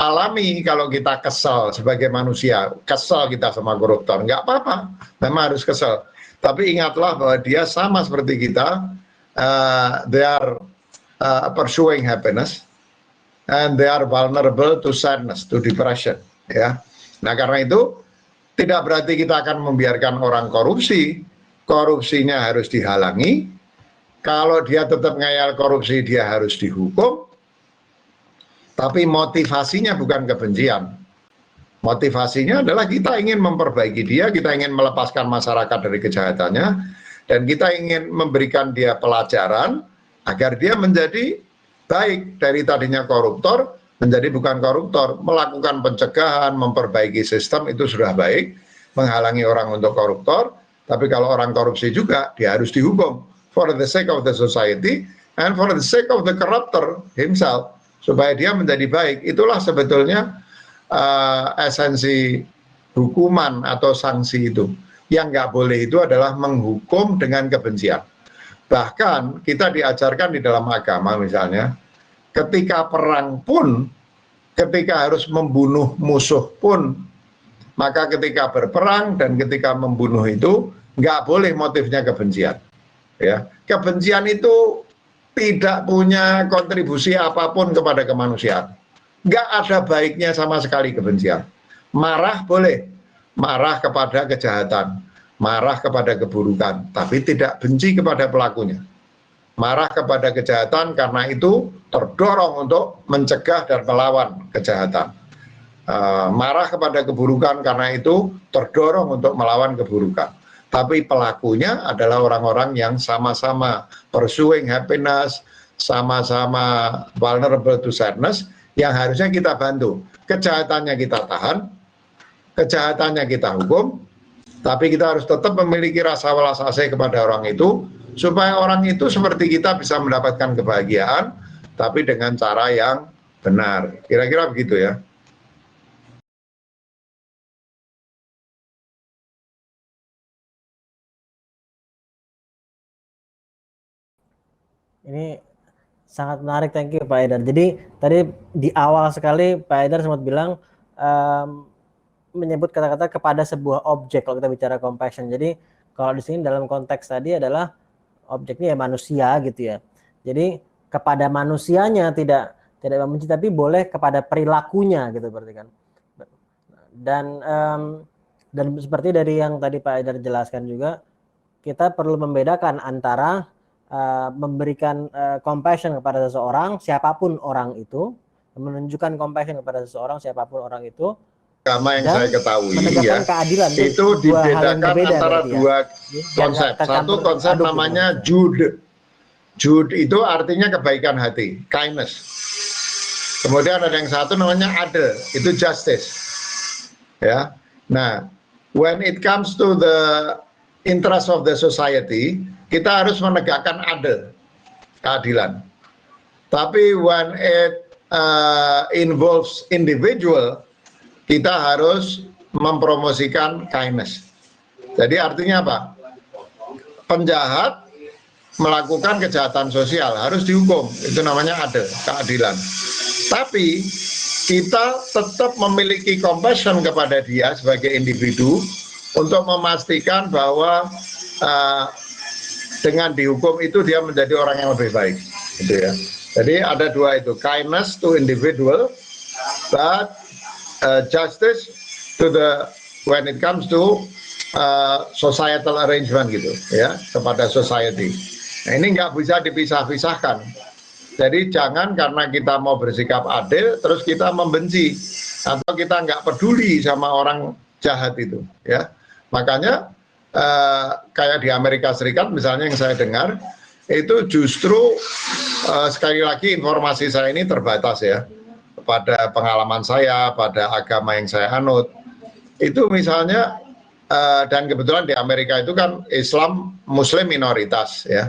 alami kalau kita kesal sebagai manusia, kesal kita sama koruptor, nggak apa-apa, memang harus kesal. Tapi ingatlah bahwa dia sama seperti kita, they are pursuing happiness, and they are vulnerable to sadness, to depression. Ya, nah karena itu tidak berarti kita akan membiarkan orang korupsi, korupsinya harus dihalangi. Kalau dia tetap ngeyel korupsi, dia harus dihukum. Tapi motivasinya bukan kebencian. Motivasinya adalah kita ingin memperbaiki dia, kita ingin melepaskan masyarakat dari kejahatannya, dan kita ingin memberikan dia pelajaran agar dia menjadi baik, dari tadinya koruptor menjadi bukan koruptor, melakukan pencegahan, memperbaiki sistem itu sudah baik, menghalangi orang untuk koruptor. Tapi kalau orang korupsi juga, dia harus dihukum for the sake of the society and for the sake of the corruptor himself, supaya dia menjadi baik. Itulah sebetulnya esensi hukuman atau sanksi itu. Yang nggak boleh itu adalah menghukum dengan kebencian. Bahkan kita diajarkan di dalam agama misalnya, ketika perang pun, ketika harus membunuh musuh pun, maka ketika berperang dan ketika membunuh itu nggak boleh motifnya kebencian. Ya, kebencian itu tidak punya kontribusi apapun kepada kemanusiaan. Nggak ada baiknya sama sekali kebencian. Marah boleh, marah kepada kejahatan, marah kepada keburukan, tapi tidak benci kepada pelakunya. Marah kepada kejahatan karena itu terdorong untuk mencegah dan melawan kejahatan. Marah kepada keburukan karena itu terdorong untuk melawan keburukan. Tapi pelakunya adalah orang-orang yang sama-sama pursuing happiness, sama-sama vulnerable to sadness, yang harusnya kita bantu. Kejahatannya kita tahan, kejahatannya kita hukum, tapi kita harus tetap memiliki rasa welas asih kepada orang itu, supaya orang itu seperti kita bisa mendapatkan kebahagiaan, tapi dengan cara yang benar. Kira-kira begitu ya. Ini sangat menarik, thank you Pak Haidar. Jadi tadi di awal sekali Pak Haidar sempat bilang menyebut kata-kata kepada sebuah objek kalau kita bicara compassion. Jadi kalau di sini dalam konteks tadi adalah objeknya ya manusia gitu ya. Jadi kepada manusianya tidak membenci, tapi boleh kepada perilakunya gitu berarti kan. Dan seperti dari yang tadi Pak Haidar jelaskan juga, kita perlu membedakan antara memberikan compassion kepada seseorang, siapapun orang itu, menunjukkan compassion kepada seseorang, siapapun orang itu, agama yang saya ketahui ya, keadilan, itu dibedakan antara dua konsep. Satu konsep namanya Jude. Jude itu artinya kebaikan hati, kindness. Kemudian ada yang satu namanya adil, itu justice. Ya. Nah, when it comes to the interest of the society, kita harus menegakkan adil, keadilan. Tapi when it involves individual, kita harus mempromosikan kindness. Jadi artinya apa? Penjahat melakukan kejahatan sosial harus dihukum, itu namanya adil, keadilan. Tapi kita tetap memiliki compassion kepada dia sebagai individu untuk memastikan bahwa dengan dihukum itu dia menjadi orang yang lebih baik, gitu ya. Jadi ada dua itu, kindness to individual, but justice to the when it comes to societal arrangement gitu ya, kepada society. Nah, ini nggak bisa dipisah-pisahkan. Jadi jangan karena kita mau bersikap adil terus kita membenci atau kita nggak peduli sama orang jahat itu ya. Makanya kayak di Amerika Serikat misalnya yang saya dengar itu justru sekali lagi informasi saya ini terbatas ya, pada pengalaman saya, pada agama yang saya anut, itu misalnya dan kebetulan di Amerika itu kan Islam Muslim minoritas ya.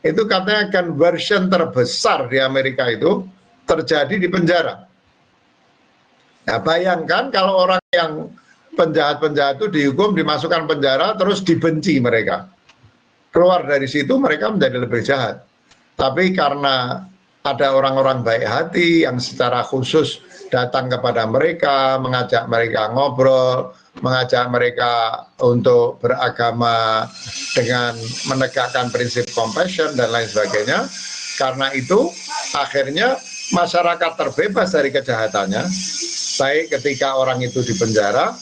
Itu katanya conversion terbesar di Amerika itu terjadi di penjara. Nah, bayangkan kalau orang yang penjahat-penjahat itu dihukum, dimasukkan penjara, terus dibenci mereka. Keluar dari situ mereka menjadi lebih jahat. Tapi karena ada orang-orang baik hati yang secara khusus datang kepada mereka, mengajak mereka ngobrol, mengajak mereka untuk beragama dengan menegakkan prinsip compassion dan lain sebagainya. Karena itu akhirnya masyarakat terbebas dari kejahatannya, baik ketika orang itu di penjara,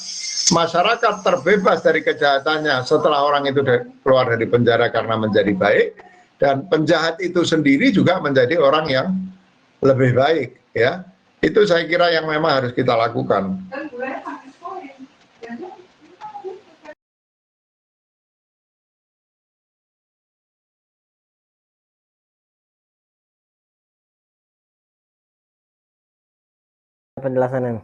masyarakat terbebas dari kejahatannya setelah orang itu keluar dari penjara karena menjadi baik, dan penjahat itu sendiri juga menjadi orang yang lebih baik ya. Itu saya kira yang memang harus kita lakukan. Penjelasannya.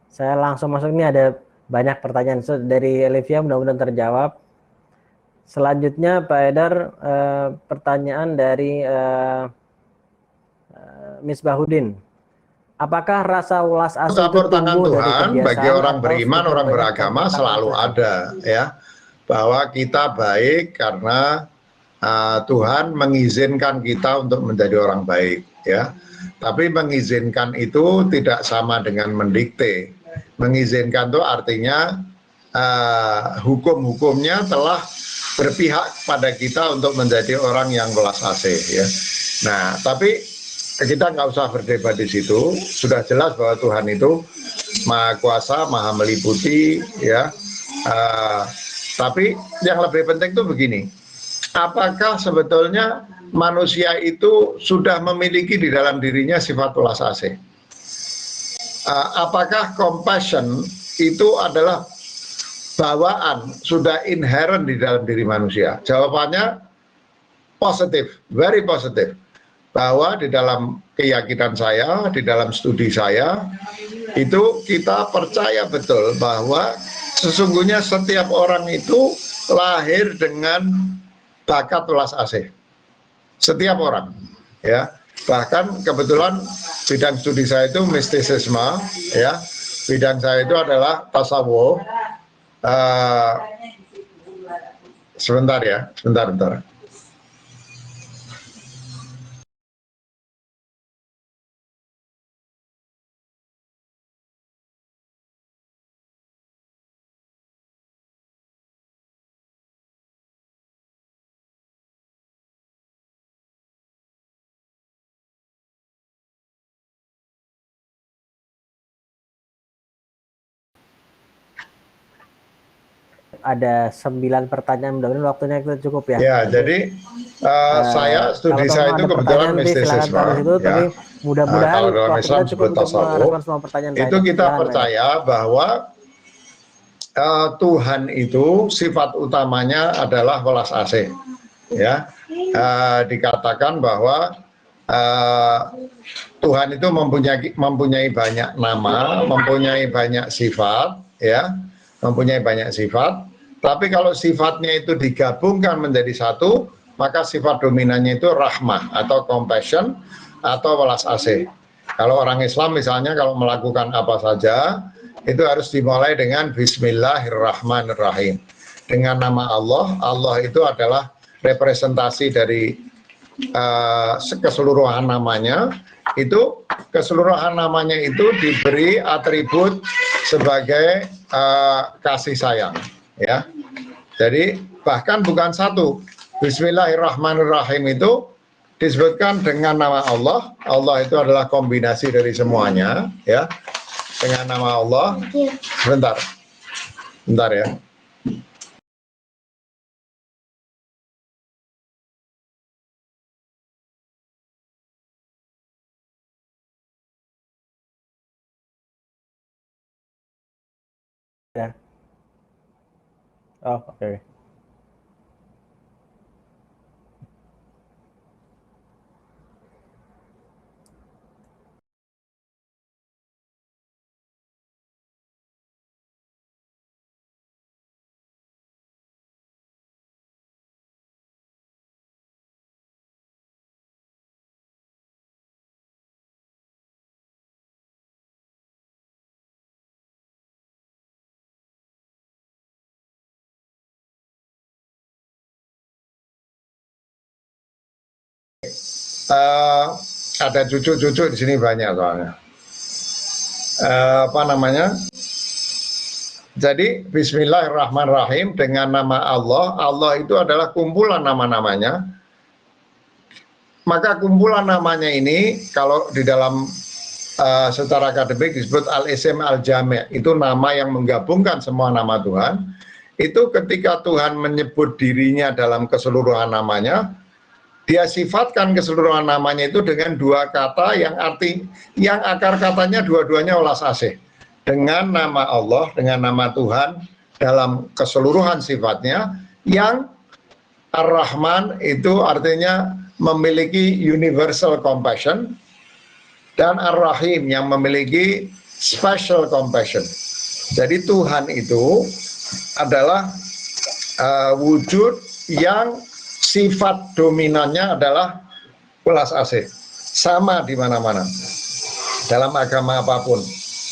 Saya langsung masuk, ini ada banyak pertanyaan dari Olivia, mudah-mudahan terjawab. Selanjutnya Pak Haidar, pertanyaan dari Misbahudin. Apakah rasa ulas asih itu Campur tangan tumbuh dari Tuhan bagi kebiasaan orang atau beriman, semakin orang banyak beragama terbentak selalu intuisi? ada ya. Bahwa kita baik karena Tuhan mengizinkan kita untuk menjadi orang baik ya. Tapi mengizinkan itu tidak sama dengan mendikte. Mengizinkan itu artinya hukum-hukumnya telah berpihak pada kita untuk menjadi orang yang welas asih ya. Nah, tapi kita nggak usah berdebat di situ. Sudah jelas bahwa Tuhan itu Maha Kuasa, Maha Meliputi ya. Tapi yang lebih penting itu begini. Apakah sebetulnya manusia itu sudah memiliki di dalam dirinya sifat welas asih? Apakah compassion itu adalah bawaan, sudah inherent di dalam diri manusia? Jawabannya positif, very positif. Bahwa di dalam keyakinan saya, di dalam studi saya, itu kita percaya betul bahwa sesungguhnya setiap orang itu lahir dengan bakat welas asih. Setiap orang, ya. Bahkan kebetulan bidang studi saya itu mistisisme, ya. Bidang saya itu adalah tasawuf. Sebentar ya, sebentar. Ada 9 pertanyaan, mudah-mudahan waktunya kita cukup ya. Ya, Nanti, jadi saya kalau studi saya teman-teman itu ada kebetulan pertanyaan nanti silakan mistisisme, taruh situ, tapi ya. mudah-mudahan Kalau dalam waktu Islam kita cukup disebut untuk tasawuf. merespon semua pertanyaan Pak Itu Haidar. kita Silakan, Pak Haidar. percaya bahwa Tuhan itu sifat utamanya adalah welas asih. Ya, dikatakan bahwa Tuhan itu mempunyai banyak nama, mempunyai banyak sifat, ya, mempunyai banyak sifat. Tapi kalau sifatnya itu digabungkan menjadi satu, maka sifat dominannya itu rahmah atau compassion atau welas asih. Kalau orang Islam misalnya kalau melakukan apa saja, itu harus dimulai dengan Bismillahirrahmanirrahim. Dengan nama Allah, Allah itu adalah representasi dari keseluruhan namanya. Itu keseluruhan namanya itu diberi atribut sebagai kasih sayang, ya. Jadi bahkan bukan satu. Bismillahirrahmanirrahim itu disebutkan dengan nama Allah. Allah itu adalah kombinasi dari semuanya, ya. Dengan nama Allah. Sebentar ya. Ya. Oh, oke. Ada cucu-cucu di sini banyak soalnya. Apa namanya? Jadi Bismillahirrahmanirrahim, dengan nama Allah. Allah itu adalah kumpulan nama-namanya. Maka kumpulan namanya ini kalau di dalam secara akademik disebut al-isim al-jami', itu nama yang menggabungkan semua nama Tuhan. Itu ketika Tuhan menyebut dirinya dalam keseluruhan namanya, dia sifatkan keseluruhan namanya itu dengan dua kata yang akar katanya dua-duanya welas asih. Dengan nama Allah, dengan nama Tuhan dalam keseluruhan sifatnya, yang Ar-Rahman itu artinya memiliki universal compassion, dan Ar-Rahim yang memiliki special compassion. Jadi Tuhan itu adalah wujud yang sifat dominannya adalah welas asih, sama di mana-mana dalam agama apapun.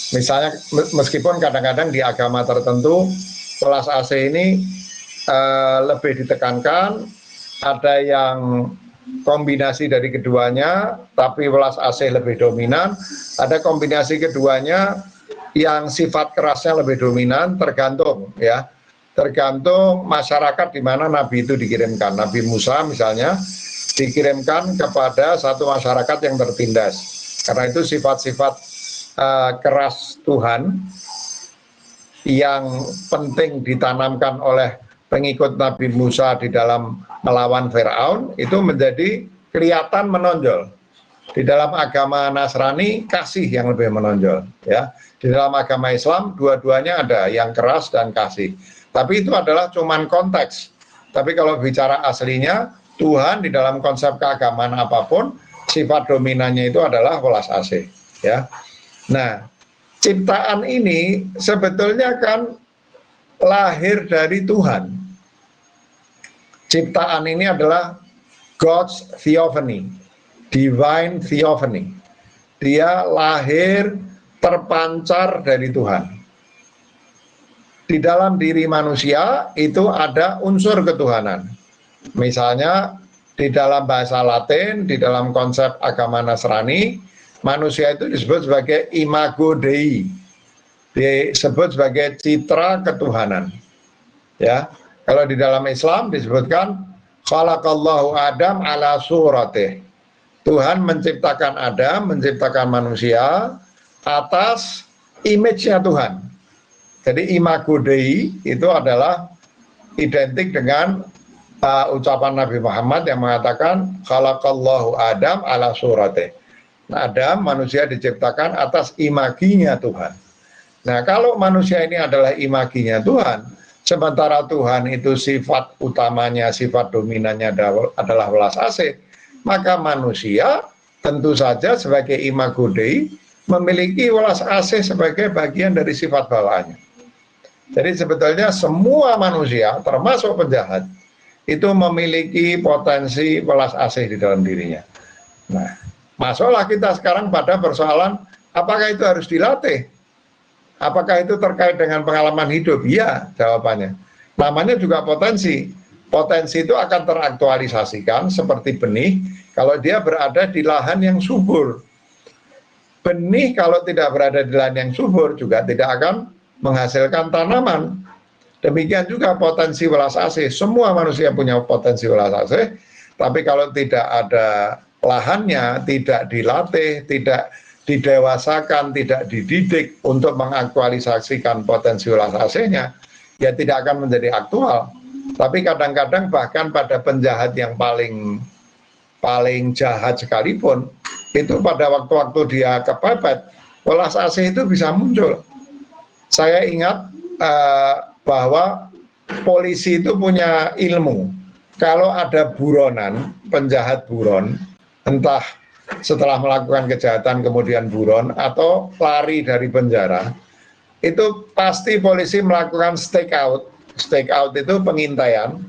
Misalnya meskipun kadang-kadang di agama tertentu welas asih ini lebih ditekankan, ada yang kombinasi dari keduanya tapi welas asih lebih dominan, ada kombinasi keduanya yang sifat kerasnya lebih dominan, tergantung masyarakat di mana Nabi itu dikirimkan. Nabi Musa misalnya dikirimkan kepada satu masyarakat yang tertindas, karena itu sifat-sifat keras Tuhan yang penting ditanamkan oleh pengikut Nabi Musa di dalam melawan Firaun itu menjadi kelihatan menonjol. Di dalam agama Nasrani kasih yang lebih menonjol, ya. Di dalam agama Islam dua-duanya ada, yang keras dan kasih. Tapi itu adalah cuman konteks. Tapi kalau bicara aslinya, Tuhan di dalam konsep keagamaan apapun, sifat dominannya itu adalah welas asih, ya. Nah, ciptaan ini sebetulnya kan lahir dari Tuhan. Ciptaan ini adalah God's theophany, divine theophany. Dia lahir terpancar dari Tuhan. Di dalam diri manusia itu ada unsur ketuhanan. Misalnya di dalam bahasa Latin, di dalam konsep agama Nasrani, manusia itu disebut sebagai imago Dei, disebut sebagai citra ketuhanan. Ya, kalau di dalam Islam disebutkan khalaqallahu Adam ala suratih. Tuhan menciptakan Adam, menciptakan manusia atas image-nya Tuhan. Jadi imago Dei itu adalah identik dengan ucapan Nabi Muhammad yang mengatakan khalaqallahu Adam ala suratih. Adam, manusia diciptakan atas imaginya Tuhan. Nah, kalau manusia ini adalah imaginya Tuhan, sementara Tuhan itu sifat utamanya, sifat dominannya adalah welas asih, maka manusia tentu saja sebagai imago Dei memiliki welas asih sebagai bagian dari sifat bawaannya. Jadi sebetulnya semua manusia, termasuk penjahat, itu memiliki potensi welas asih di dalam dirinya. Nah, masuklah kita sekarang pada persoalan apakah itu harus dilatih? Apakah itu terkait dengan pengalaman hidup? Iya, jawabannya. Namanya juga potensi. Potensi itu akan teraktualisasikan seperti benih kalau dia berada di lahan yang subur. Benih kalau tidak berada di lahan yang subur juga tidak akan menghasilkan tanaman. Demikian juga potensi welas asih. Semua manusia punya potensi welas asih, tapi kalau tidak ada lahannya, tidak dilatih, tidak didewasakan, tidak dididik untuk mengaktualisasikan potensi welas asihnya, ya tidak akan menjadi aktual. Tapi kadang-kadang bahkan pada penjahat yang paling jahat sekalipun, itu pada waktu-waktu dia kepepet, welas asih itu bisa muncul. Saya ingat bahwa polisi itu punya ilmu. Kalau ada buronan, penjahat buron, entah setelah melakukan kejahatan kemudian buron atau lari dari penjara, itu pasti polisi melakukan stake out. Stake out itu pengintaian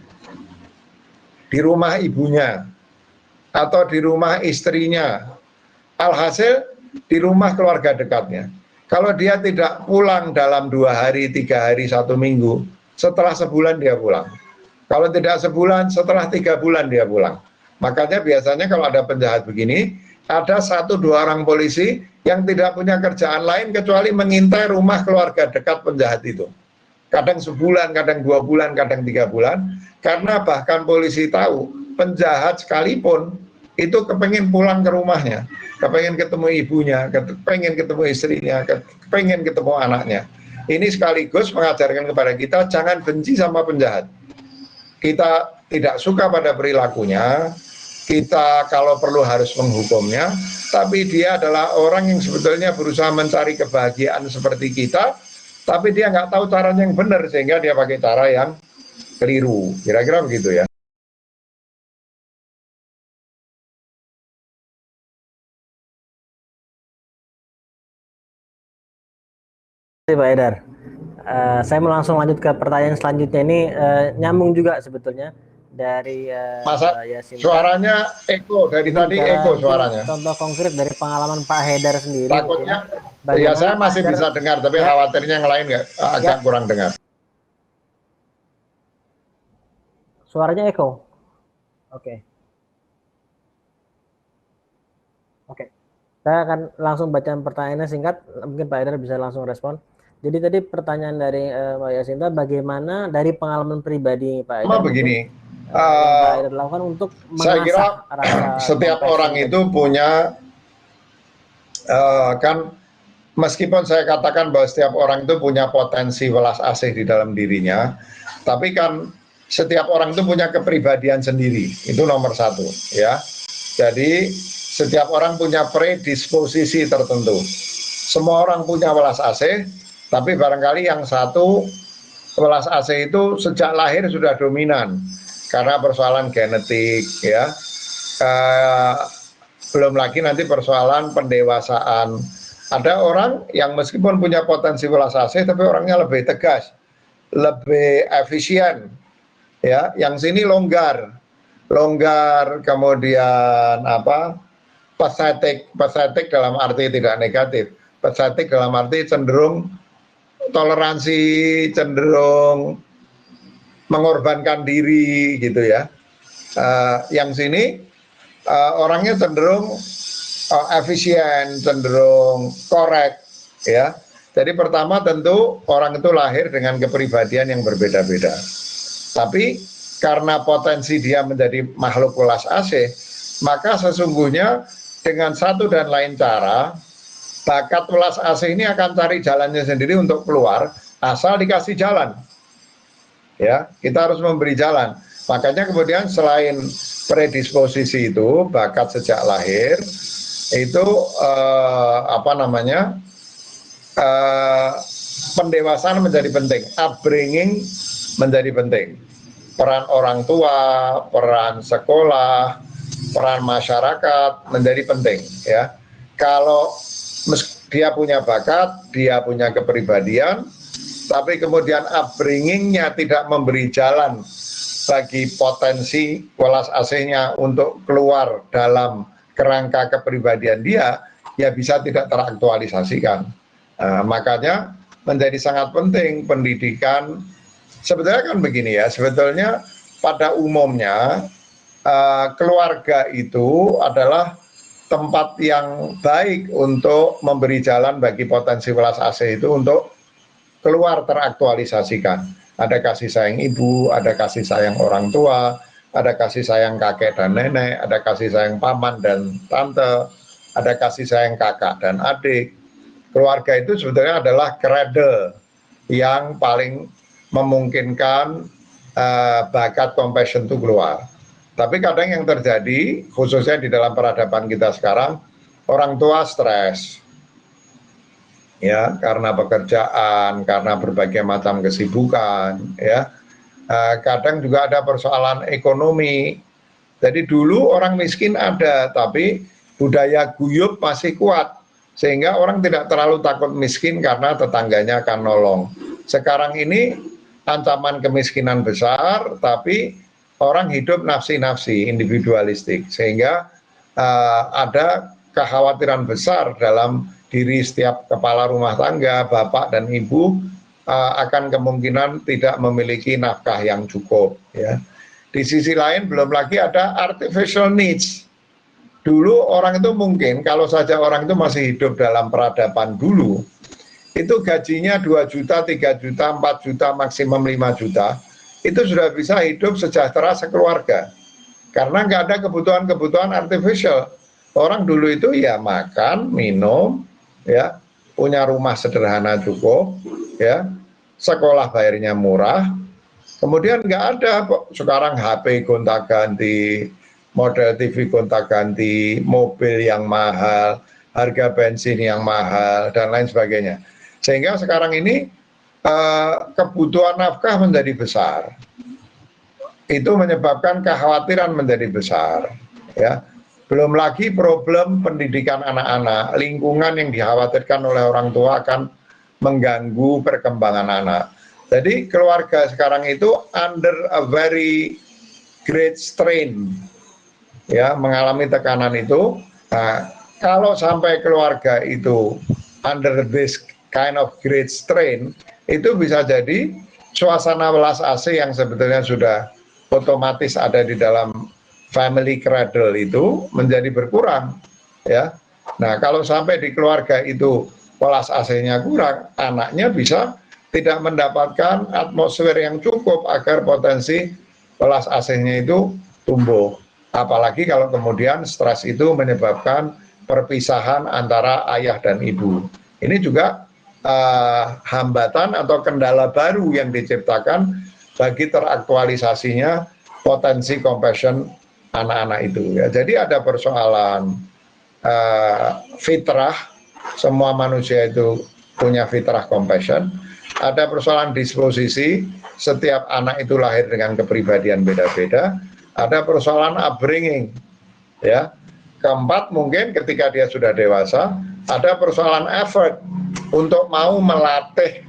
di rumah ibunya atau di rumah istrinya, alhasil di rumah keluarga dekatnya. Kalau dia tidak pulang dalam 2 hari, 3 hari, 1 minggu, setelah sebulan dia pulang. Kalau tidak sebulan, setelah 3 bulan dia pulang. Makanya biasanya kalau ada penjahat begini, ada 1-2 orang polisi yang tidak punya kerjaan lain kecuali mengintai rumah keluarga dekat penjahat itu. Kadang sebulan, kadang 2 bulan, kadang 3 bulan, karena bahkan polisi tahu penjahat sekalipun itu kepengen pulang ke rumahnya, kepengen ketemu ibunya, kepengen ketemu istrinya, kepengen ketemu anaknya. Ini sekaligus mengajarkan kepada kita jangan benci sama penjahat. Kita tidak suka pada perilakunya, kita kalau perlu harus menghukumnya, tapi dia adalah orang yang sebetulnya berusaha mencari kebahagiaan seperti kita, tapi dia nggak tahu caranya yang benar sehingga dia pakai cara yang keliru. Kira-kira begitu ya. Pak Haidar. Saya mau langsung lanjut ke pertanyaan selanjutnya ini, nyambung juga sebetulnya dari Masa Mbak Yasinta. suaranya eko dari tadi, eko suaranya. Contoh konkret dari pengalaman Pak Haidar sendiri. Takutnya ya saya masih bisa dengar, tapi khawatirnya yang lain nggak agak kurang dengar. Suaranya eko. Oke. Saya akan langsung baca pertanyaannya singkat, mungkin Pak Haidar bisa langsung respon. Jadi tadi pertanyaan dari Mbak Yasinta, bagaimana dari pengalaman pribadi Pak Haidar begini, yang Pak Haidar lakukan untuk saya kira rasa setiap orang itu punya kan, meskipun saya katakan bahwa setiap orang itu punya potensi welas asih di dalam dirinya, tapi kan setiap orang itu punya kepribadian sendiri, itu nomor 1 ya. Jadi setiap orang punya predisposisi tertentu. Semua orang punya welas asih, tapi barangkali yang satu welas asih itu sejak lahir sudah dominan karena persoalan genetik ya. Belum lagi nanti persoalan pendewasaan. Ada orang yang meskipun punya potensi welas asih tapi orangnya lebih tegas, lebih efisien ya, yang sini longgar, kemudian pathetic dalam arti tidak negatif, pathetic dalam arti cenderung toleransi, cenderung mengorbankan diri gitu ya. Yang sini orangnya cenderung efisien, cenderung korek ya. Jadi pertama tentu orang itu lahir dengan kepribadian yang berbeda-beda. Tapi karena potensi dia menjadi makhluk welas asih, maka sesungguhnya dengan satu dan lain cara bakat welas asih ini akan cari jalannya sendiri untuk keluar, asal dikasih jalan ya. Kita harus memberi jalan. Makanya kemudian selain predisposisi itu, bakat sejak lahir itu pendewasaan menjadi penting, upbringing menjadi penting, peran orang tua, peran sekolah, peran masyarakat menjadi penting ya. Kalau dia punya bakat, dia punya kepribadian, tapi kemudian upbringingnya tidak memberi jalan bagi potensi welas asihnya untuk keluar dalam kerangka kepribadian dia, ya bisa tidak teraktualisasikan. Makanya menjadi sangat penting pendidikan. Sebetulnya kan begini ya, sebetulnya pada umumnya keluarga itu adalah tempat yang baik untuk memberi jalan bagi potensi welas asih itu untuk keluar teraktualisasikan. Ada kasih sayang ibu, ada kasih sayang orang tua, ada kasih sayang kakek dan nenek, ada kasih sayang paman dan tante, ada kasih sayang kakak dan adik. Keluarga itu sebetulnya adalah cradle yang paling memungkinkan bakat compassion itu keluar. Tapi kadang yang terjadi, khususnya di dalam peradaban kita sekarang, orang tua stres, ya, karena pekerjaan, karena berbagai macam kesibukan, ya. Kadang juga ada persoalan ekonomi. Jadi dulu orang miskin ada, tapi budaya guyub masih kuat, sehingga orang tidak terlalu takut miskin karena tetangganya akan nolong. Sekarang ini ancaman kemiskinan besar, tapi orang hidup nafsi-nafsi, individualistik, sehingga ada kekhawatiran besar dalam diri setiap kepala rumah tangga, bapak dan ibu akan kemungkinan tidak memiliki nafkah yang cukup. Ya. Di sisi lain belum lagi ada artificial needs. Dulu orang itu mungkin kalau saja orang itu masih hidup dalam peradaban dulu, itu gajinya 2 juta, 3 juta, 4 juta, maksimum 5 juta, itu sudah bisa hidup sejahtera sekeluarga. Karena nggak ada kebutuhan-kebutuhan artificial. Orang dulu itu ya makan, minum, ya, punya rumah sederhana cukup, ya, sekolah bayarnya murah. Kemudian nggak ada sekarang HP gonta-ganti, model TV gonta-ganti, mobil yang mahal, harga bensin yang mahal, dan lain sebagainya. Sehingga sekarang ini kebutuhan nafkah menjadi besar. Itu menyebabkan kekhawatiran menjadi besar. Ya. Belum lagi problem pendidikan anak-anak, lingkungan yang dikhawatirkan oleh orang tua akan mengganggu perkembangan anak. Jadi keluarga sekarang itu under a very great strain, ya, mengalami tekanan itu. Nah, kalau sampai keluarga itu under this kind of great strain, itu bisa jadi suasana welas asih yang sebetulnya sudah otomatis ada di dalam family cradle itu menjadi berkurang, ya. Nah, kalau sampai di keluarga itu welas asihnya kurang, anaknya bisa tidak mendapatkan atmosfer yang cukup agar potensi welas asihnya itu tumbuh. Apalagi kalau kemudian stres itu menyebabkan perpisahan antara ayah dan ibu. Ini juga hambatan atau kendala baru yang diciptakan bagi teraktualisasinya potensi compassion anak-anak itu. Ya. Jadi ada persoalan fitrah, semua manusia itu punya fitrah compassion. Ada persoalan disposisi, setiap anak itu lahir dengan kepribadian beda-beda. Ada persoalan upbringing, ya. Keempat, mungkin ketika dia sudah dewasa, ada persoalan effort untuk mau melatih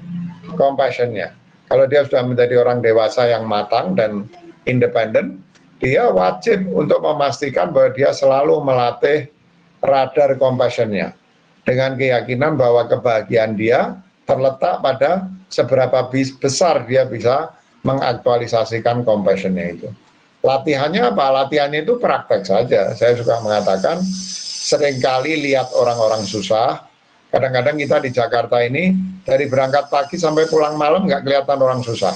compassion-nya. Kalau dia sudah menjadi orang dewasa yang matang dan independen, dia wajib untuk memastikan bahwa dia selalu melatih radar compassion-nya dengan keyakinan bahwa kebahagiaan dia terletak pada seberapa besar dia bisa mengaktualisasikan compassion-nya itu. Latihannya apa? Latihannya itu praktek saja. Saya suka mengatakan, seringkali lihat orang-orang susah. Kadang-kadang kita di Jakarta ini, dari berangkat pagi sampai pulang malam nggak kelihatan orang susah.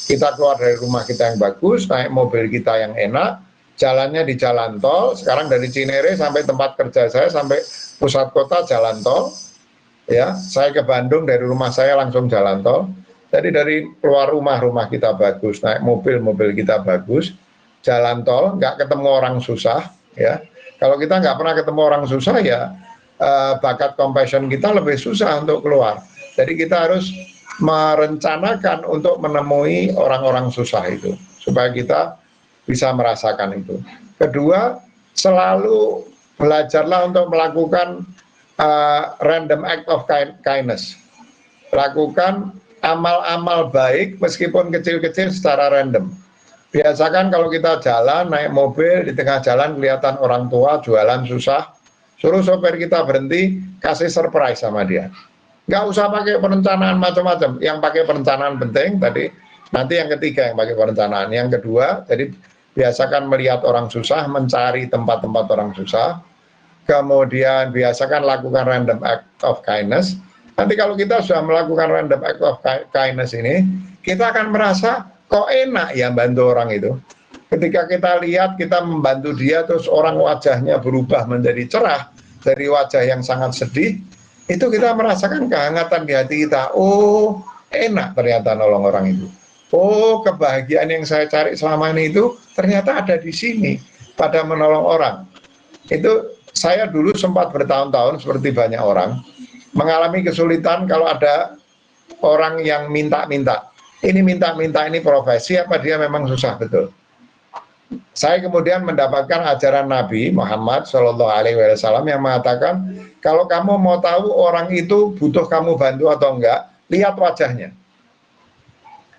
Kita keluar dari rumah kita yang bagus, naik mobil kita yang enak, jalannya di jalan tol. Sekarang dari Cinere sampai tempat kerja saya, sampai pusat kota jalan tol. Ya, saya ke Bandung dari rumah saya langsung jalan tol. Jadi dari keluar rumah kita bagus, naik mobil kita bagus, jalan tol nggak ketemu orang susah. Ya, kalau kita nggak pernah ketemu orang susah ya bakat compassion kita lebih susah untuk keluar. Jadi kita harus merencanakan untuk menemui orang-orang susah itu supaya kita bisa merasakan itu. Kedua, selalu belajarlah untuk melakukan random act of kindness. Lakukan amal-amal baik meskipun kecil-kecil secara random. Biasakan kalau kita jalan, naik mobil, di tengah jalan kelihatan orang tua jualan susah, suruh sopir kita berhenti, kasih surprise sama dia. Nggak usah pakai perencanaan macam-macam, yang pakai perencanaan penting tadi, nanti yang ketiga yang pakai perencanaan. Yang kedua, jadi biasakan melihat orang susah, mencari tempat-tempat orang susah, kemudian biasakan lakukan random act of kindness. Nanti kalau kita sudah melakukan random act of kindness ini, kita akan merasa kok enak ya bantu orang itu. Ketika kita lihat kita membantu dia, terus orang wajahnya berubah menjadi cerah, dari wajah yang sangat sedih, itu kita merasakan kehangatan di hati kita. Oh, enak ternyata nolong orang itu. Oh, kebahagiaan yang saya cari selama ini itu ternyata ada di sini, pada menolong orang. Itu saya dulu sempat bertahun-tahun seperti banyak orang, mengalami kesulitan kalau ada orang yang minta-minta. Ini minta-minta, ini profesi apa dia memang susah betul. Saya kemudian mendapatkan ajaran Nabi Muhammad SAW yang mengatakan, kalau kamu mau tahu orang itu butuh kamu bantu atau enggak, lihat wajahnya.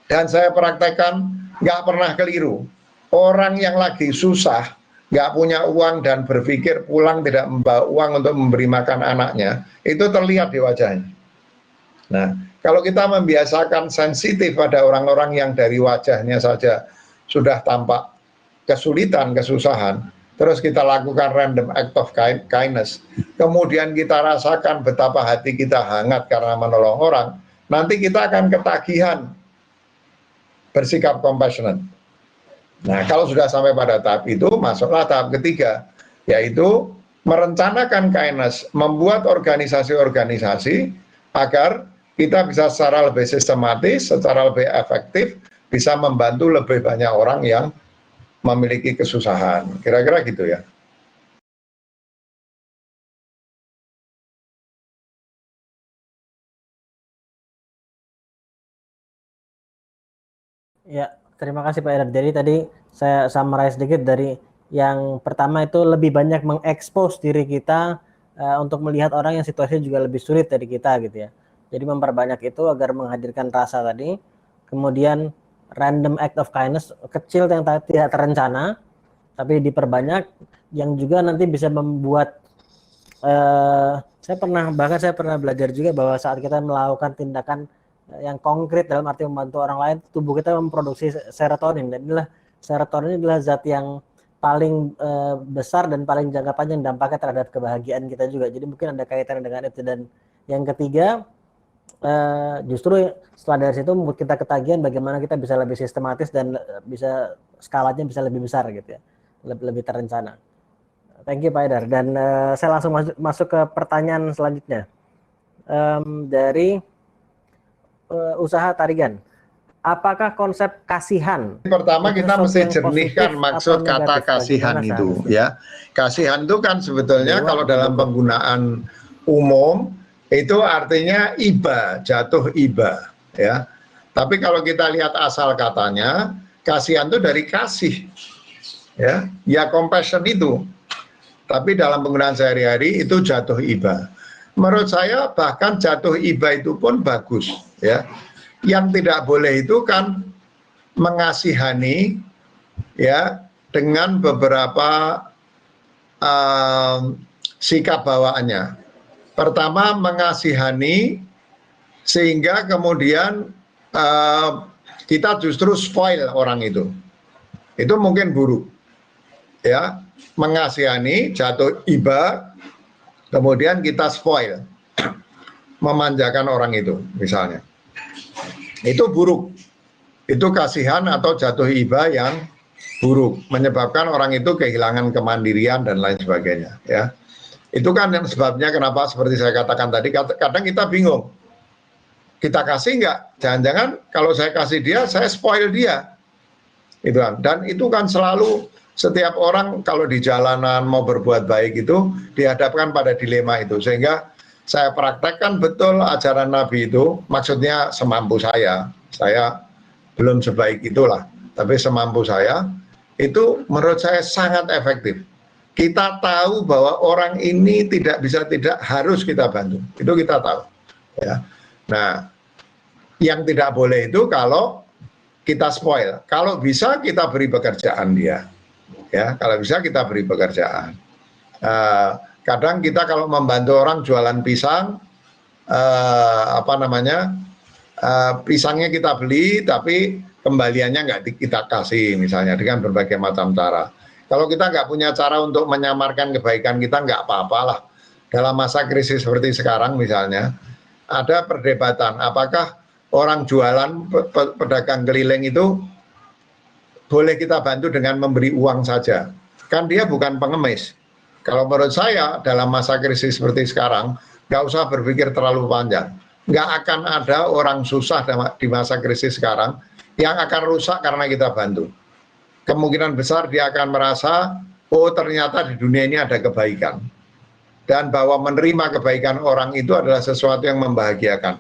Dan saya praktekkan, nggak pernah keliru. Orang yang lagi susah, nggak punya uang dan berpikir pulang tidak membawa uang untuk memberi makan anaknya, itu terlihat di wajahnya. Nah, kalau kita membiasakan sensitif pada orang-orang yang dari wajahnya saja sudah tampak kesulitan, kesusahan, terus kita lakukan random act of kindness, kemudian kita rasakan betapa hati kita hangat karena menolong orang, nanti kita akan ketagihan bersikap compassionate. Nah, kalau sudah sampai pada tahap itu, masuklah tahap ketiga, yaitu merencanakan kindness, membuat organisasi-organisasi agar kita bisa secara lebih sistematis, secara lebih efektif, bisa membantu lebih banyak orang yang memiliki kesusahan. Kira-kira gitu ya. Ya, terima kasih Pak Edar. Jadi tadi saya summarize sedikit dari yang pertama itu lebih banyak mengekspos diri kita untuk melihat orang yang situasinya juga lebih sulit dari kita gitu ya. Jadi memperbanyak itu agar menghadirkan rasa tadi. Kemudian random act of kindness kecil yang tidak terencana tapi diperbanyak yang juga nanti bisa membuat saya pernah belajar juga bahwa saat kita melakukan tindakan yang konkret dalam arti membantu orang lain, tubuh kita memproduksi serotonin, dan serotonin adalah zat yang paling besar dan paling jangka panjang dampaknya terhadap kebahagiaan kita juga. Jadi mungkin ada kaitannya dengan itu. Dan yang ketiga, justru setelah dari situ membuat kita ketagihan bagaimana kita bisa lebih sistematis dan bisa skalanya bisa lebih besar gitu ya, lebih terencana. Thank you Pak Edar. Dan saya langsung masuk ke pertanyaan selanjutnya dari usaha Tarigan. Apakah konsep kasihan? Pertama kita mesti jernihkan maksud kata kasihan itu ya. Kasihan itu kan sebetulnya kalau dalam penggunaan umum itu artinya iba, jatuh iba ya. Tapi kalau kita lihat asal katanya, kasihan itu dari kasih ya. Ya compassion itu. Tapi dalam penggunaan sehari-hari itu jatuh iba. Menurut saya bahkan jatuh iba itu pun bagus ya. Yang tidak boleh itu kan mengasihani ya dengan beberapa sikap bawaannya. Pertama mengasihani sehingga kemudian kita justru spoil orang itu. Itu mungkin buruk. Ya, mengasihani jatuh iba kemudian kita spoil. Memanjakan orang itu misalnya. Itu buruk. Itu kasihan atau jatuh iba yang buruk, menyebabkan orang itu kehilangan kemandirian dan lain sebagainya ya. Itu kan yang sebabnya kenapa seperti saya katakan tadi, kadang kita bingung, kita kasih nggak, jangan-jangan kalau saya kasih dia saya spoil dia itu kan. Dan itu kan selalu setiap orang kalau di jalanan mau berbuat baik itu dihadapkan pada dilema itu, sehingga saya praktekkan betul ajaran Nabi itu, maksudnya semampu saya belum sebaik itulah, tapi semampu saya, itu menurut saya sangat efektif. Kita tahu bahwa orang ini tidak harus kita bantu, itu kita tahu. Ya. Nah, yang tidak boleh itu kalau kita spoil, kalau bisa kita beri pekerjaan dia, ya, kalau bisa kita beri pekerjaan. Kadang kita kalau membantu orang jualan pisang, pisangnya kita beli tapi kembaliannya nggak kita kasih misalnya dengan berbagai macam cara. Kalau kita nggak punya cara untuk menyamarkan kebaikan kita, nggak apa-apalah. Dalam masa krisis seperti sekarang misalnya, ada perdebatan apakah orang jualan pedagang keliling itu boleh kita bantu dengan memberi uang saja, kan dia bukan pengemis. Kalau menurut saya dalam masa krisis seperti sekarang, nggak usah berpikir terlalu panjang. Nggak akan ada orang susah di masa krisis sekarang yang akan rusak karena kita bantu. Kemungkinan besar dia akan merasa, oh ternyata di dunia ini ada kebaikan. Dan bahwa menerima kebaikan orang itu adalah sesuatu yang membahagiakan.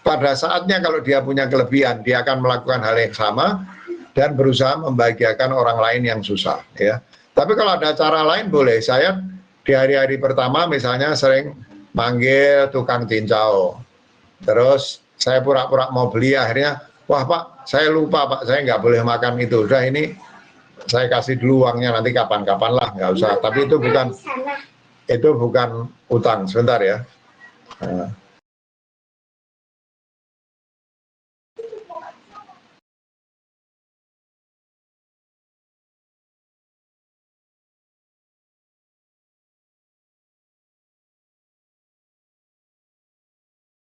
Pada saatnya kalau dia punya kelebihan, dia akan melakukan hal yang sama dan berusaha membahagiakan orang lain yang susah. Ya. Tapi kalau ada cara lain boleh. Saya di hari-hari pertama misalnya sering manggil tukang cincau. Terus saya pura-pura mau beli, akhirnya, wah Pak, saya lupa Pak, saya nggak boleh makan itu. Udah ini saya kasih dulu uangnya, nanti kapan-kapan lah, nggak usah. Tapi itu bukan utang. Sebentar ya.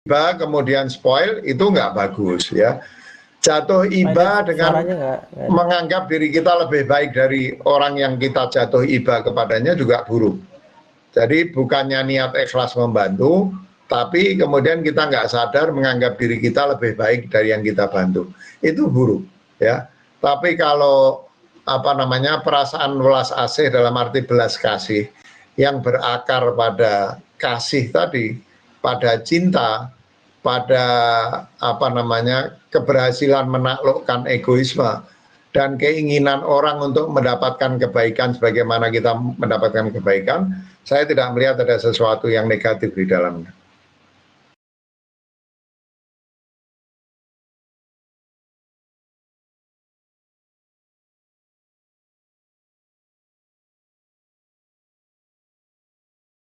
iba kemudian spoil itu nggak bagus ya. Jatuh iba dengan Suaranya nggak ada. menganggap diri kita lebih baik dari orang yang kita jatuh iba kepadanya juga buruk. Jadi bukannya niat ikhlas membantu, tapi kemudian kita nggak sadar menganggap diri kita lebih baik dari yang kita bantu. Itu buruk ya. Tapi kalau apa namanya perasaan welas asih dalam arti belas kasih yang berakar pada kasih tadi, pada cinta, pada apa namanya keberhasilan menaklukkan egoisme dan keinginan orang untuk mendapatkan kebaikan sebagaimana kita mendapatkan kebaikan, saya tidak melihat ada sesuatu yang negatif di dalamnya.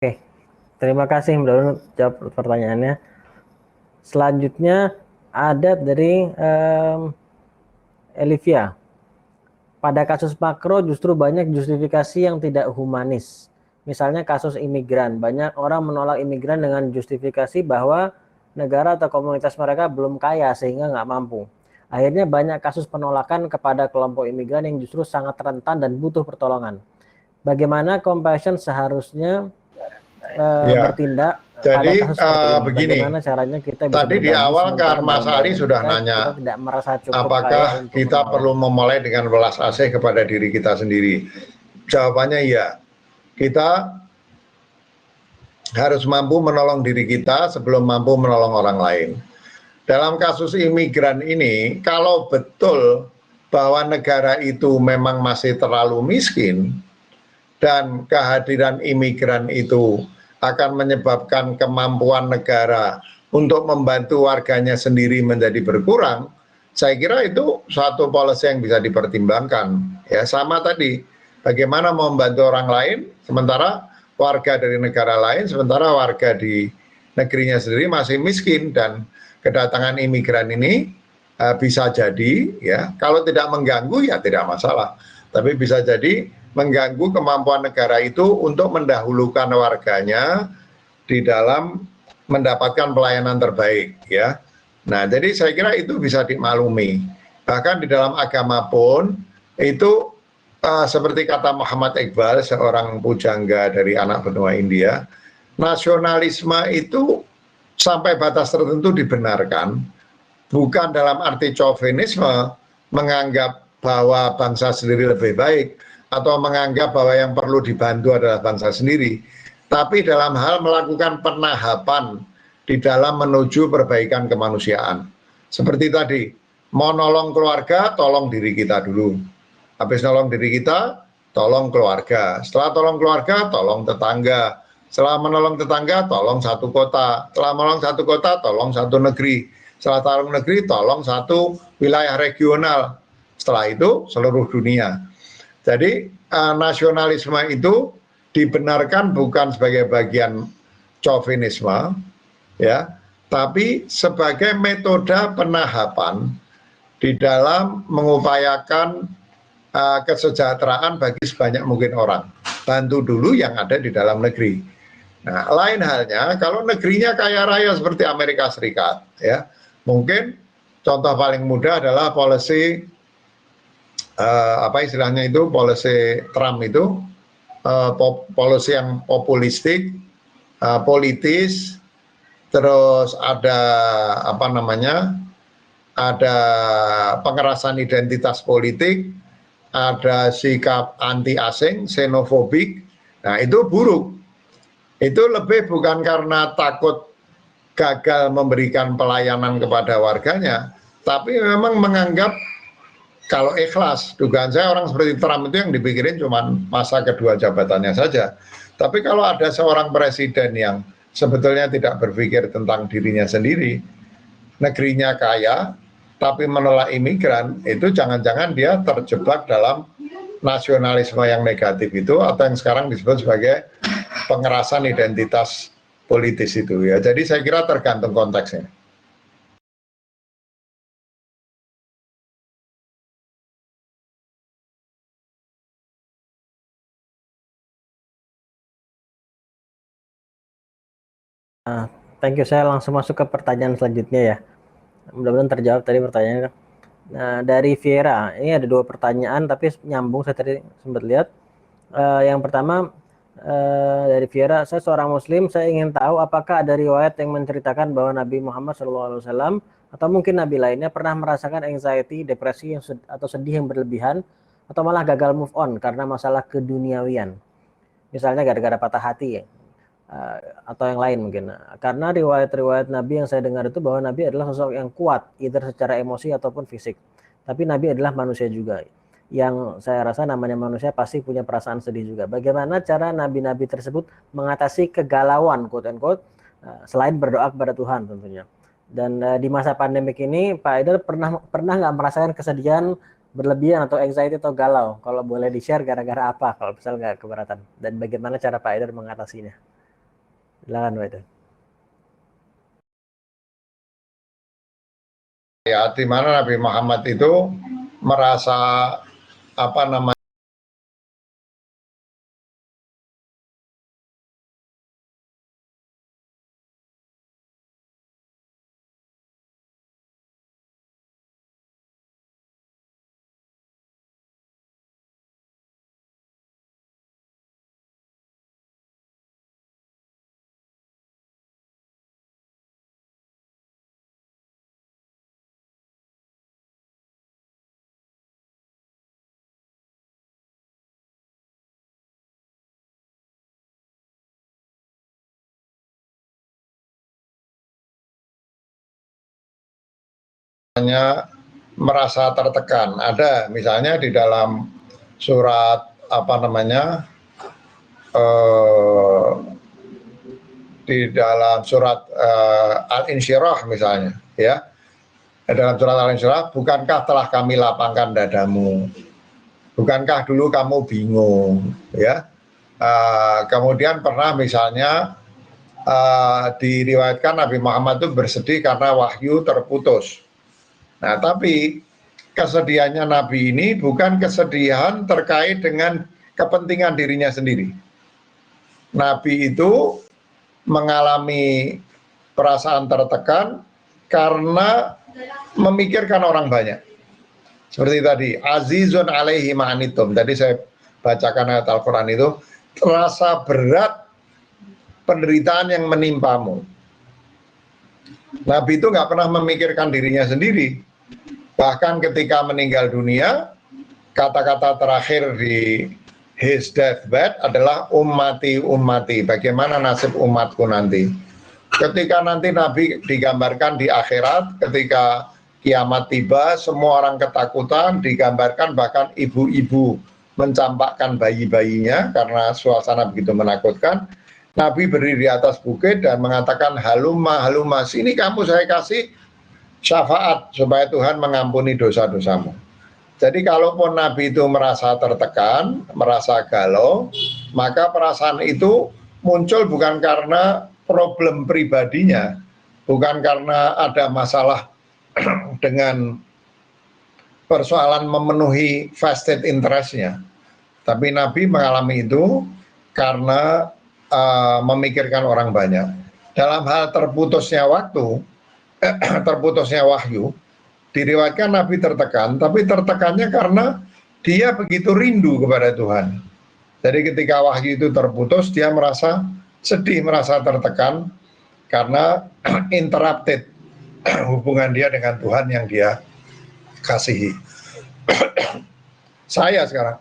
Oke, terima kasih Mbak Nurul jawab pertanyaannya. Selanjutnya ada dari Elivia. Pada kasus makro justru banyak justifikasi yang tidak humanis. Misalnya kasus imigran. Banyak orang menolak imigran dengan justifikasi bahwa negara atau komunitas mereka belum kaya sehingga nggak mampu. Akhirnya banyak kasus penolakan kepada kelompok imigran yang justru sangat rentan dan butuh pertolongan. Bagaimana compassion seharusnya Ya, bertindak pada jadi kasus seperti ini? begini, Bagaimana caranya kita bisa tadi di berbagi awal sementara kan Mas dalam Ali bayangan sudah kita nanya tidak merasa cukup kaya apakah untuk kita menolong. perlu memulai dengan welas asih kepada diri kita sendiri. Jawabannya iya, kita harus mampu menolong diri kita sebelum mampu menolong orang lain. Dalam kasus imigran ini, kalau betul bahwa negara itu memang masih terlalu miskin dan kehadiran imigran itu akan menyebabkan kemampuan negara untuk membantu warganya sendiri menjadi berkurang, saya kira itu suatu policy yang bisa dipertimbangkan. Ya, sama tadi, bagaimana membantu orang lain sementara warga dari negara lain, sementara warga di negerinya sendiri masih miskin, dan kedatangan imigran ini bisa jadi ya kalau tidak mengganggu ya tidak masalah, tapi bisa jadi mengganggu kemampuan negara itu untuk mendahulukan warganya di dalam mendapatkan pelayanan terbaik ya. Nah, jadi saya kira itu bisa dimaklumi. Bahkan di dalam agama pun itu seperti kata Muhammad Iqbal, seorang pujangga dari anak benua India, nasionalisme itu sampai batas tertentu dibenarkan, bukan dalam arti chauvinisme, menganggap bahwa bangsa sendiri lebih baik atau menganggap bahwa yang perlu dibantu adalah bangsa sendiri, tapi dalam hal melakukan penahapan di dalam menuju perbaikan kemanusiaan. Seperti tadi, mau nolong keluarga, tolong diri kita dulu. Habis nolong diri kita, tolong keluarga. Setelah tolong keluarga, tolong tetangga. Setelah menolong tetangga, tolong satu kota. Setelah menolong satu kota, tolong satu negeri. Setelah tolong negeri, tolong satu wilayah regional. Setelah itu, seluruh dunia. Jadi, nasionalisme itu dibenarkan bukan sebagai bagian chauvinisme, ya, tapi sebagai metode penahapan di dalam mengupayakan kesejahteraan bagi sebanyak mungkin orang. Bantu dulu yang ada di dalam negeri. Nah, lain halnya kalau negerinya kaya raya seperti Amerika Serikat, ya, mungkin contoh paling mudah adalah policy apa istilahnya itu, policy Trump itu, policy yang populistik, politis, terus ada apa namanya, ada pengerasan identitas politik, ada sikap anti asing, xenofobik. Nah, itu buruk. Itu lebih bukan karena takut gagal memberikan pelayanan kepada warganya, tapi memang menganggap kalau ikhlas. Dugaan saya orang seperti Trump itu yang dipikirin cuma masa kedua jabatannya saja. Tapi kalau ada seorang presiden yang sebetulnya tidak berpikir tentang dirinya sendiri, negerinya kaya, tapi menolak imigran, itu jangan-jangan dia terjebak dalam nasionalisme yang negatif itu, atau yang sekarang disebut sebagai pengerasan identitas politis itu ya. Jadi saya kira tergantung konteksnya. thank you. Saya langsung masuk ke pertanyaan selanjutnya ya. Mudah-mudahan terjawab tadi pertanyaannya. Nah, dari Viera, ini ada 2 pertanyaan tapi nyambung, saya tadi sempat lihat. Yang pertama, dari Viera, saya seorang muslim, saya ingin tahu apakah ada riwayat yang menceritakan bahwa Nabi Muhammad SAW atau mungkin Nabi lainnya pernah merasakan anxiety, depresi atau sedih yang berlebihan, atau malah gagal move on karena masalah keduniawian. Misalnya gara-gara patah hati ya. Atau yang lain mungkin. Karena riwayat-riwayat Nabi yang saya dengar itu bahwa Nabi adalah sosok yang kuat, either secara emosi ataupun fisik. Tapi Nabi adalah manusia juga. Yang saya rasa namanya manusia pasti punya perasaan sedih juga. Bagaimana cara nabi-nabi tersebut mengatasi kegalauan, quote unquote, selain berdoa kepada Tuhan tentunya. Dan di masa pandemik ini, Pak Aidar pernah nggak merasakan kesedihan berlebihan atau anxiety atau galau? Kalau boleh di-share gara-gara apa? Kalau misalnya nggak keberatan. Dan bagaimana cara Pak Aidar mengatasinya? Silakan Pak Aidar. Ya, di mana Nabi Muhammad itu merasa apa namanya merasa tertekan. Ada misalnya di dalam surat apa namanya di dalam surat Al-Insyirah misalnya, ya. Dalam surat Al-Insyirah, bukankah telah kami lapangkan dadamu? Bukankah dulu kamu bingung, ya? Kemudian pernah misalnya diriwayatkan Nabi Muhammad itu bersedih karena wahyu terputus. Nah, tapi kesedihannya Nabi ini bukan kesedihan terkait dengan kepentingan dirinya sendiri. Nabi itu mengalami perasaan tertekan karena memikirkan orang banyak. Seperti tadi, azizun alaihi ma'anitum. Tadi saya bacakan ayat Al-Quran itu, terasa berat penderitaan yang menimpamu. Nabi itu nggak pernah memikirkan dirinya sendiri. Bahkan ketika meninggal dunia, kata-kata terakhir di his deathbed adalah ummati ummati. Bagaimana nasib umatku nanti? Ketika nanti Nabi digambarkan di akhirat, ketika kiamat tiba, semua orang ketakutan, digambarkan bahkan ibu-ibu mencampakkan bayi-bayinya karena suasana begitu menakutkan. Nabi berdiri di atas bukit dan mengatakan, halumma, halumma, sini kamu saya kasih syafaat supaya Tuhan mengampuni dosa-dosamu. Jadi kalaupun Nabi itu merasa tertekan, merasa galau, maka perasaan itu muncul bukan karena problem pribadinya, bukan karena ada masalah dengan persoalan memenuhi vested interest-nya. Tapi Nabi mengalami itu karena memikirkan orang banyak. Dalam hal terputusnya waktu, terputusnya wahyu, diriwayatkan Nabi tertekan, tapi tertekannya karena dia begitu rindu kepada Tuhan. Jadi ketika wahyu itu terputus, dia merasa sedih, merasa tertekan karena interrupted hubungan dia dengan Tuhan yang dia kasihi. Saya sekarang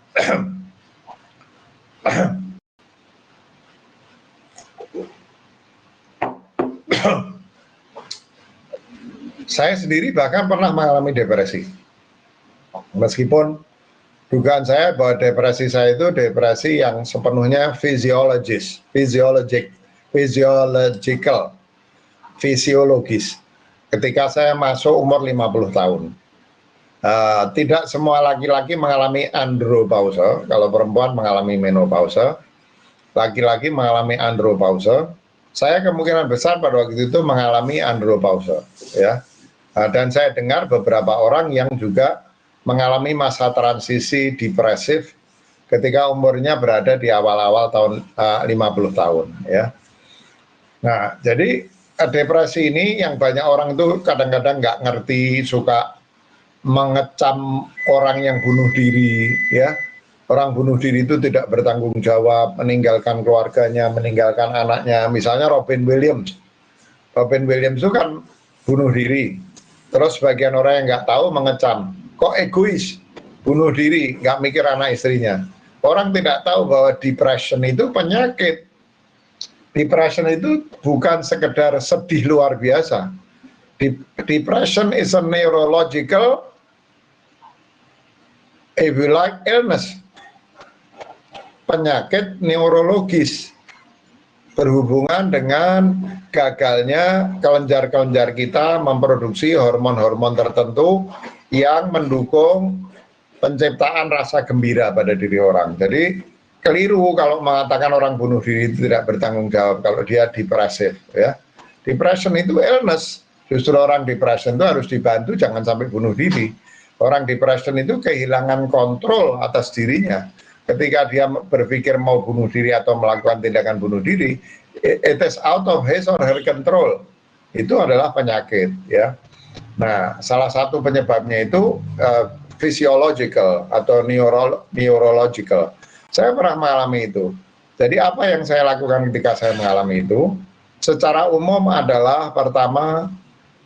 saya sendiri bahkan pernah mengalami depresi. Meskipun dugaan saya bahwa depresi saya itu depresi yang sepenuhnya fisiologis, fisiologis. Ketika saya masuk umur 50 tahun. Tidak semua laki-laki mengalami andropause, kalau perempuan mengalami menopause, laki-laki mengalami andropause. Saya kemungkinan besar pada waktu itu mengalami andropause, ya. Dan saya dengar beberapa orang yang juga mengalami masa transisi depresif ketika umurnya berada di awal-awal tahun 50 tahun, ya. Nah, jadi depresi ini yang banyak orang itu kadang-kadang nggak ngerti, suka mengecam orang yang bunuh diri, ya. Orang bunuh diri itu tidak bertanggung jawab, meninggalkan keluarganya, meninggalkan anaknya. Misalnya Robin Williams. Robin Williams itu kan bunuh diri. Terus sebagian orang yang nggak tahu mengecam, kok egois, bunuh diri, nggak mikir anak istrinya. Orang tidak tahu bahwa depression itu penyakit. Depression itu bukan sekedar sedih luar biasa. Depression is a neurological, if you like, illness. Penyakit neurologis berhubungan dengan gagalnya kelenjar-kelenjar kita memproduksi hormon-hormon tertentu yang mendukung penciptaan rasa gembira pada diri orang. Jadi keliru kalau mengatakan orang bunuh diri itu tidak bertanggung jawab kalau dia depresif, ya. Depression itu illness. Justru orang depression itu harus dibantu, jangan sampai bunuh diri. Orang depression itu kehilangan kontrol atas dirinya. Ketika dia berpikir mau bunuh diri atau melakukan tindakan bunuh diri, it is out of his or her control. Itu adalah penyakit, ya. Nah, salah satu penyebabnya itu physiological atau neurological. Saya pernah mengalami itu. Jadi apa yang saya lakukan ketika saya mengalami itu, secara umum adalah pertama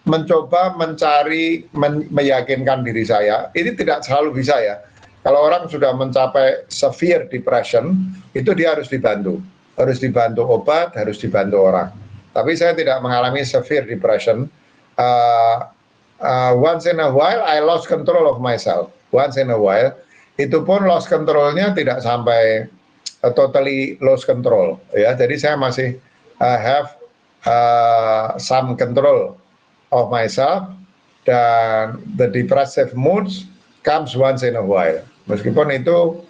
mencoba mencari, meyakinkan diri saya. Ini tidak selalu bisa, ya. Kalau orang sudah mencapai severe depression, itu dia harus dibantu obat, harus dibantu orang. Tapi saya tidak mengalami severe depression. Once in a while I lost control of myself. Once in a while, itu pun lost controlnya tidak sampai totally lost control, ya. Jadi saya masih have some control of myself, dan the depressive moods comes once in a while. Meskipun itu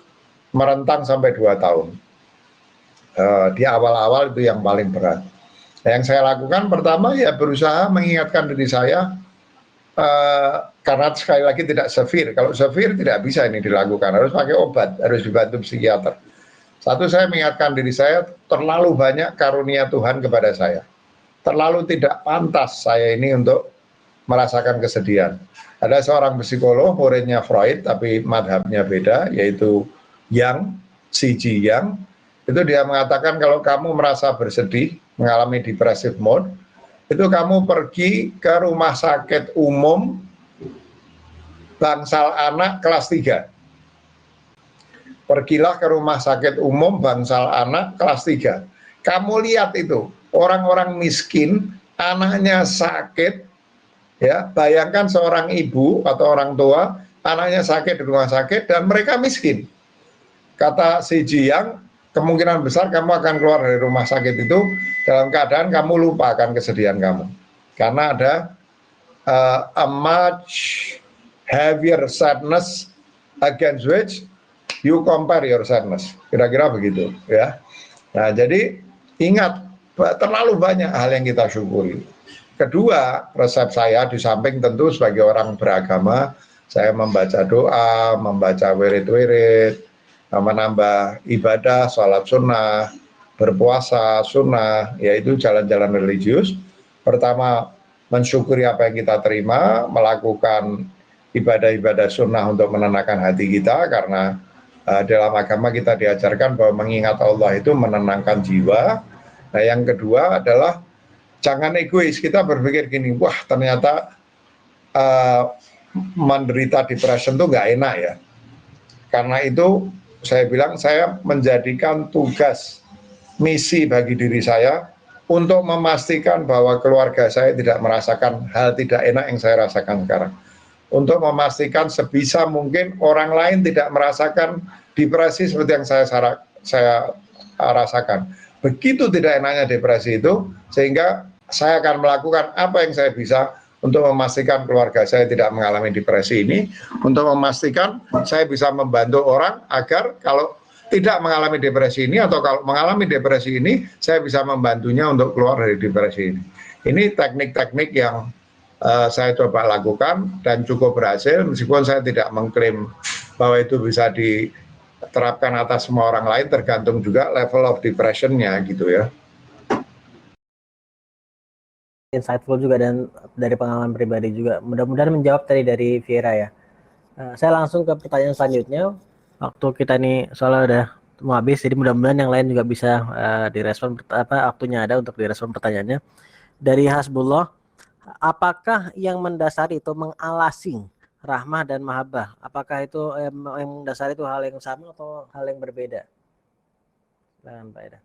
merentang sampai 2 tahun. Di awal-awal itu yang paling berat. Yang saya lakukan pertama ya berusaha mengingatkan diri saya, karena sekali lagi tidak severe. Kalau severe tidak bisa ini dilakukan, harus pakai obat, harus dibantu psikiater. Satu, saya mengingatkan diri saya, terlalu banyak karunia Tuhan kepada saya. Terlalu tidak pantas saya ini untuk merasakan kesedihan. Ada seorang psikolog, muridnya Freud, tapi madhabnya beda, yaitu Yang, C.G. Yang. Itu dia mengatakan kalau kamu merasa bersedih, mengalami depressive mode, itu kamu pergi ke rumah sakit umum Bangsal Anak kelas 3. Pergilah ke rumah sakit umum Bangsal Anak kelas 3. Kamu lihat itu, orang-orang miskin, anaknya sakit, ya, bayangkan seorang ibu atau orang tua, anaknya sakit di rumah sakit dan mereka miskin. Kata si Jiang, kemungkinan besar kamu akan keluar dari rumah sakit itu dalam keadaan kamu lupa akan kesedihan kamu. Karena ada a much heavier sadness against which you compare your sadness. Kira-kira begitu, ya. Nah, jadi ingat, terlalu banyak hal yang kita syukuri. Kedua, resep saya di samping tentu sebagai orang beragama, saya membaca doa, membaca wirid-wirid, menambah ibadah, sholat sunnah, berpuasa sunnah, yaitu jalan-jalan religius. Pertama, mensyukuri apa yang kita terima, melakukan ibadah-ibadah sunnah untuk menenangkan hati kita, karena dalam agama kita diajarkan bahwa mengingat Allah itu menenangkan jiwa. Nah, yang kedua adalah jangan egois. Kita berpikir gini, wah ternyata menderita depression itu nggak enak, ya. Karena itu saya bilang saya menjadikan tugas, misi bagi diri saya untuk memastikan bahwa keluarga saya tidak merasakan hal tidak enak yang saya rasakan sekarang. Untuk memastikan sebisa mungkin orang lain tidak merasakan depresi seperti yang saya rasakan. Begitu tidak enaknya depresi itu, sehingga saya akan melakukan apa yang saya bisa untuk memastikan keluarga saya tidak mengalami depresi ini, untuk memastikan saya bisa membantu orang agar kalau tidak mengalami depresi ini, atau kalau mengalami depresi ini, saya bisa membantunya untuk keluar dari depresi ini. Ini teknik-teknik yang saya coba lakukan dan cukup berhasil, meskipun saya tidak mengklaim bahwa itu bisa diterapkan atas semua orang lain, tergantung juga level of depression-nya gitu, ya. insightful juga dan dari pengalaman pribadi juga. Mudah-mudahan menjawab tadi dari Viera ya. Saya langsung ke pertanyaan selanjutnya. Waktu kita nih soalnya udah mau habis, jadi mudah-mudahan yang lain juga bisa direspon waktunya ada untuk direspon pertanyaannya. Dari Hasbullah, apakah yang mendasari itu mengalasi rahmah dan mahabbah? Apakah itu yang mendasari itu hal yang sama atau hal yang berbeda? Silakan Pak Eda.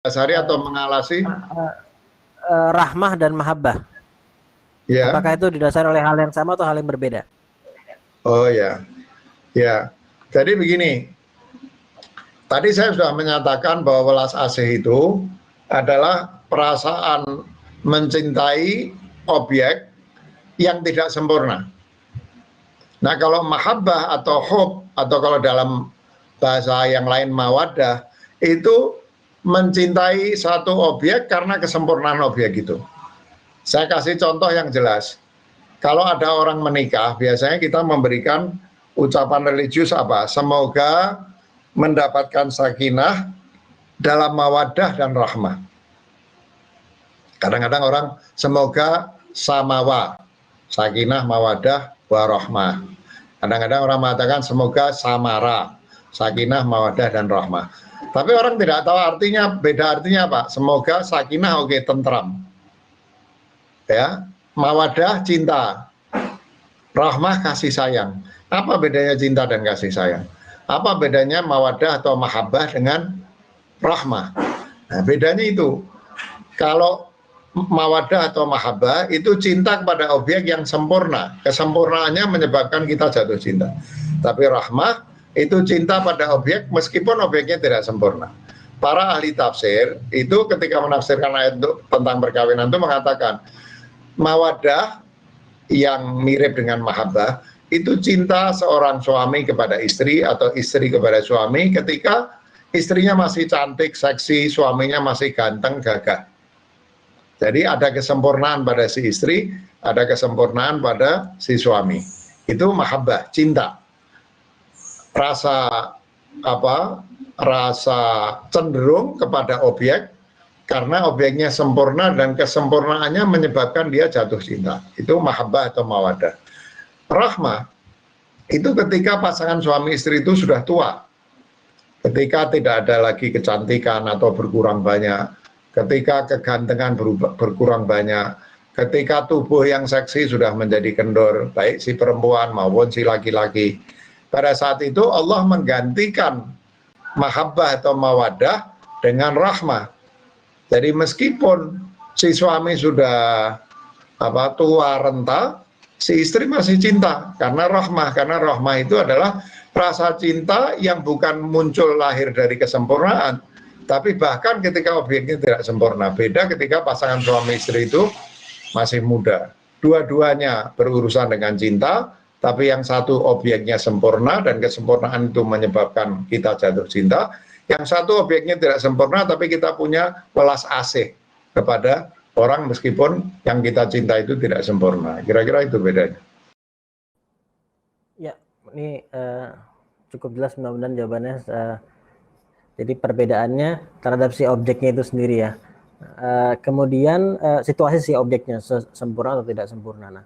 Dasari atau mengalasi? Rahmah dan mahabbah. Ya. Apakah itu didasari oleh hal yang sama atau hal yang berbeda? Oh ya, ya. Jadi begini, tadi saya sudah menyatakan bahwa welas asih itu adalah perasaan mencintai objek yang tidak sempurna. Nah, kalau mahabbah atau hub, atau kalau dalam bahasa yang lain mawaddah, itu mencintai satu objek karena kesempurnaan objek itu. Saya kasih contoh yang jelas. Kalau ada orang menikah, biasanya kita memberikan ucapan religius apa? Semoga mendapatkan sakinah dalam mawaddah dan rahmah. Kadang-kadang orang semoga samawa, sakinah, mawaddah, warahmah. Kadang-kadang orang mengatakan semoga samara, sakinah, mawaddah, dan rahmah. Tapi orang tidak tahu artinya, beda artinya apa? Semoga sakinah oke, tentram. Ya, mawaddah cinta, rahmah kasih sayang. Apa bedanya cinta dan kasih sayang? Apa bedanya mawaddah atau mahabbah dengan rahmah? Nah, bedanya itu, kalau mawaddah atau mahabbah itu cinta kepada objek yang sempurna, kesempurnaannya menyebabkan kita jatuh cinta. Tapi rahmah itu cinta pada objek meskipun objeknya tidak sempurna. Para ahli tafsir itu ketika menafsirkan ayat tentang perkawinan itu mengatakan mawaddah yang mirip dengan mahabbah itu cinta seorang suami kepada istri atau istri kepada suami ketika istrinya masih cantik, seksi, suaminya masih ganteng, gagah. Jadi ada kesempurnaan pada si istri, ada kesempurnaan pada si suami. Itu mahabbah, cinta. Rasa apa? Rasa cenderung kepada objek karena objeknya sempurna dan kesempurnaannya menyebabkan dia jatuh cinta. Itu mahabbah atau mawaddah. Rahmah itu ketika pasangan suami istri itu sudah tua, ketika tidak ada lagi kecantikan atau berkurang banyak, ketika kegantengan berkurang banyak, ketika tubuh yang seksi sudah menjadi kendor, baik si perempuan maupun si laki-laki. Pada saat itu Allah menggantikan mahabbah atau mawaddah dengan rahmah. Jadi meskipun si suami sudah tua renta, si istri masih cinta karena rahmah itu adalah rasa cinta yang bukan muncul lahir dari kesempurnaan, tapi bahkan ketika objeknya tidak sempurna. Beda ketika pasangan suami istri itu masih muda, dua-duanya berurusan dengan cinta, tapi yang satu objeknya sempurna dan kesempurnaan itu menyebabkan kita jatuh cinta. Yang satu objeknya tidak sempurna, tapi kita punya welas asih kepada orang meskipun yang kita cinta itu tidak sempurna. Kira-kira itu bedanya. Ya, ini cukup jelas mudah-mudahan jawabannya. Jadi perbedaannya terhadap si objeknya itu sendiri ya. Kemudian situasi si objeknya sempurna atau tidak sempurna. Nah,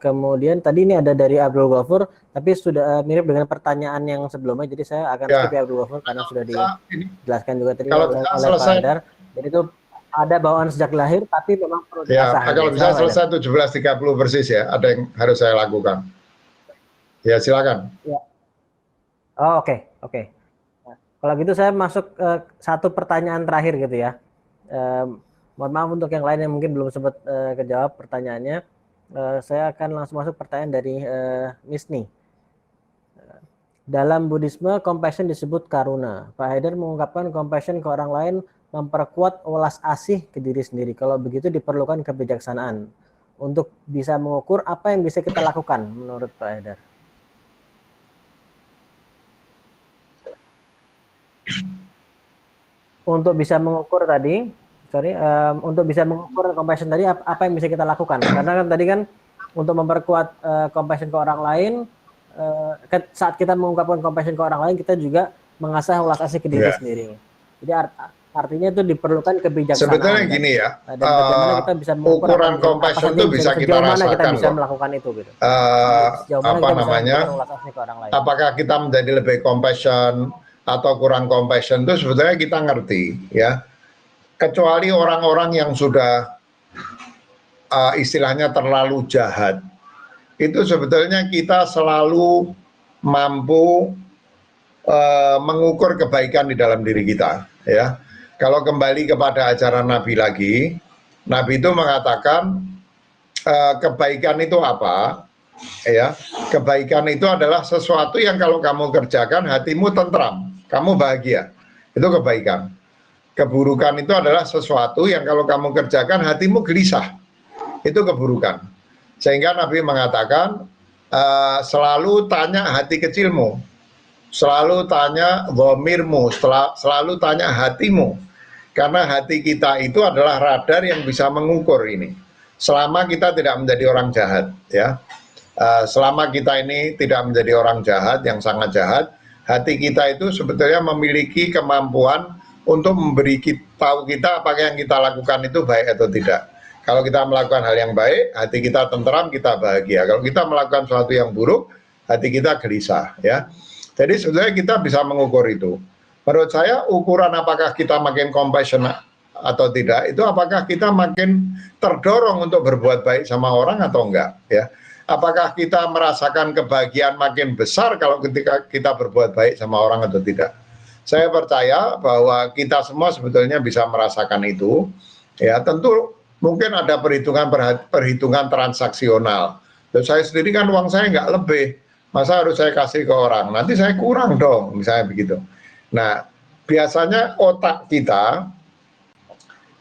kemudian tadi ini ada dari Abdul Ghafur, tapi sudah mirip dengan pertanyaan yang sebelumnya. Jadi saya akan skip ya Abdul Ghafur karena sudah dijelaskan juga tadi oleh Pak Haidar. Jadi itu ada bawaan sejak lahir, tapi memang perlu diasah. Ya, kalau bisa selesai 17.30 persis ya. Ada yang harus saya lakukan. Ya, silakan. Ya. Oh, oke. Nah, kalau gitu saya masuk satu pertanyaan terakhir gitu ya. Mohon maaf untuk yang lain yang mungkin belum sempat kejawab pertanyaannya. Saya akan langsung masuk pertanyaan dari Misni. Dalam Buddhisme, compassion disebut karuna. Pak Haidar mengungkapkan compassion ke orang lain memperkuat welas asih ke diri sendiri. Kalau begitu diperlukan kebijaksanaan untuk bisa mengukur apa yang bisa kita lakukan menurut Pak Haidar. Untuk bisa mengukur tadi, untuk bisa mengukur compassion tadi apa yang bisa kita lakukan? Karena kan tadi kan untuk memperkuat compassion ke orang lain, saat kita mengungkapkan compassion ke orang lain, kita juga mengasah welas asih ke diri sendiri. Jadi Artinya itu diperlukan kebijaksanaan. Sebetulnya gini ya, Dan bagaimana kita bisa mengukur ukuran compassion itu bisa kita sejauh mana kita rasakan bisa kok. melakukan itu gitu. Sejauh mana Apa kita bisa namanya? memberikan ulas asli ke orang lain. Apakah kita menjadi lebih compassion atau kurang compassion itu sebetulnya kita ngerti ya. Kecuali orang-orang yang sudah istilahnya terlalu jahat, itu sebetulnya kita selalu mampu mengukur kebaikan di dalam diri kita ya. Kalau kembali kepada ajaran Nabi lagi, Nabi itu mengatakan kebaikan itu apa? Ya, kebaikan itu adalah sesuatu yang kalau kamu kerjakan hatimu tentram, kamu bahagia. Itu kebaikan. Keburukan itu adalah sesuatu yang kalau kamu kerjakan hatimu gelisah. Itu keburukan. Sehingga Nabi mengatakan selalu tanya hati kecilmu, selalu tanya dhamirmu, selalu tanya hatimu. Karena hati kita itu adalah radar yang bisa mengukur ini. Selama kita tidak menjadi orang jahat, ya. Selama kita ini tidak menjadi orang jahat yang sangat jahat, hati kita itu sebetulnya memiliki kemampuan untuk memberi tahu kita apakah yang kita lakukan itu baik atau tidak. Kalau kita melakukan hal yang baik, hati kita tentram, kita bahagia. Kalau kita melakukan sesuatu yang buruk, hati kita gelisah, ya. Jadi sebetulnya kita bisa mengukur itu. Menurut saya ukuran apakah kita makin compassionate atau tidak, itu apakah kita makin terdorong untuk berbuat baik sama orang atau enggak, ya. Apakah kita merasakan kebahagiaan makin besar kalau ketika kita berbuat baik sama orang atau tidak. Saya percaya bahwa kita semua sebetulnya bisa merasakan itu, ya. Tentu mungkin ada perhitungan transaksional. Dan saya sendiri kan uang saya nggak lebih, masa harus saya kasih ke orang, nanti saya kurang dong, misalnya begitu. Nah, biasanya otak kita,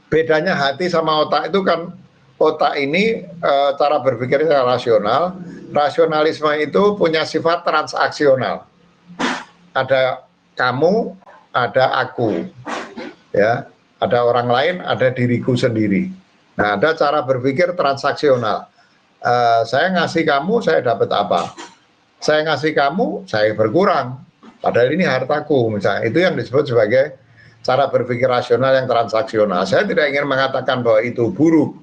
bedanya hati sama otak itu kan, otak ini cara berpikirnya rasional, rasionalisme itu punya sifat transaksional. Ada kamu, ada aku, ya, ada orang lain, ada diriku sendiri. Nah, ada cara berpikir transaksional. Saya ngasih kamu, saya dapat apa? Saya ngasih kamu, saya berkurang. Padahal ini hartaku, misalnya. Itu yang disebut sebagai cara berpikir rasional yang transaksional. Saya tidak ingin mengatakan bahwa itu buruk.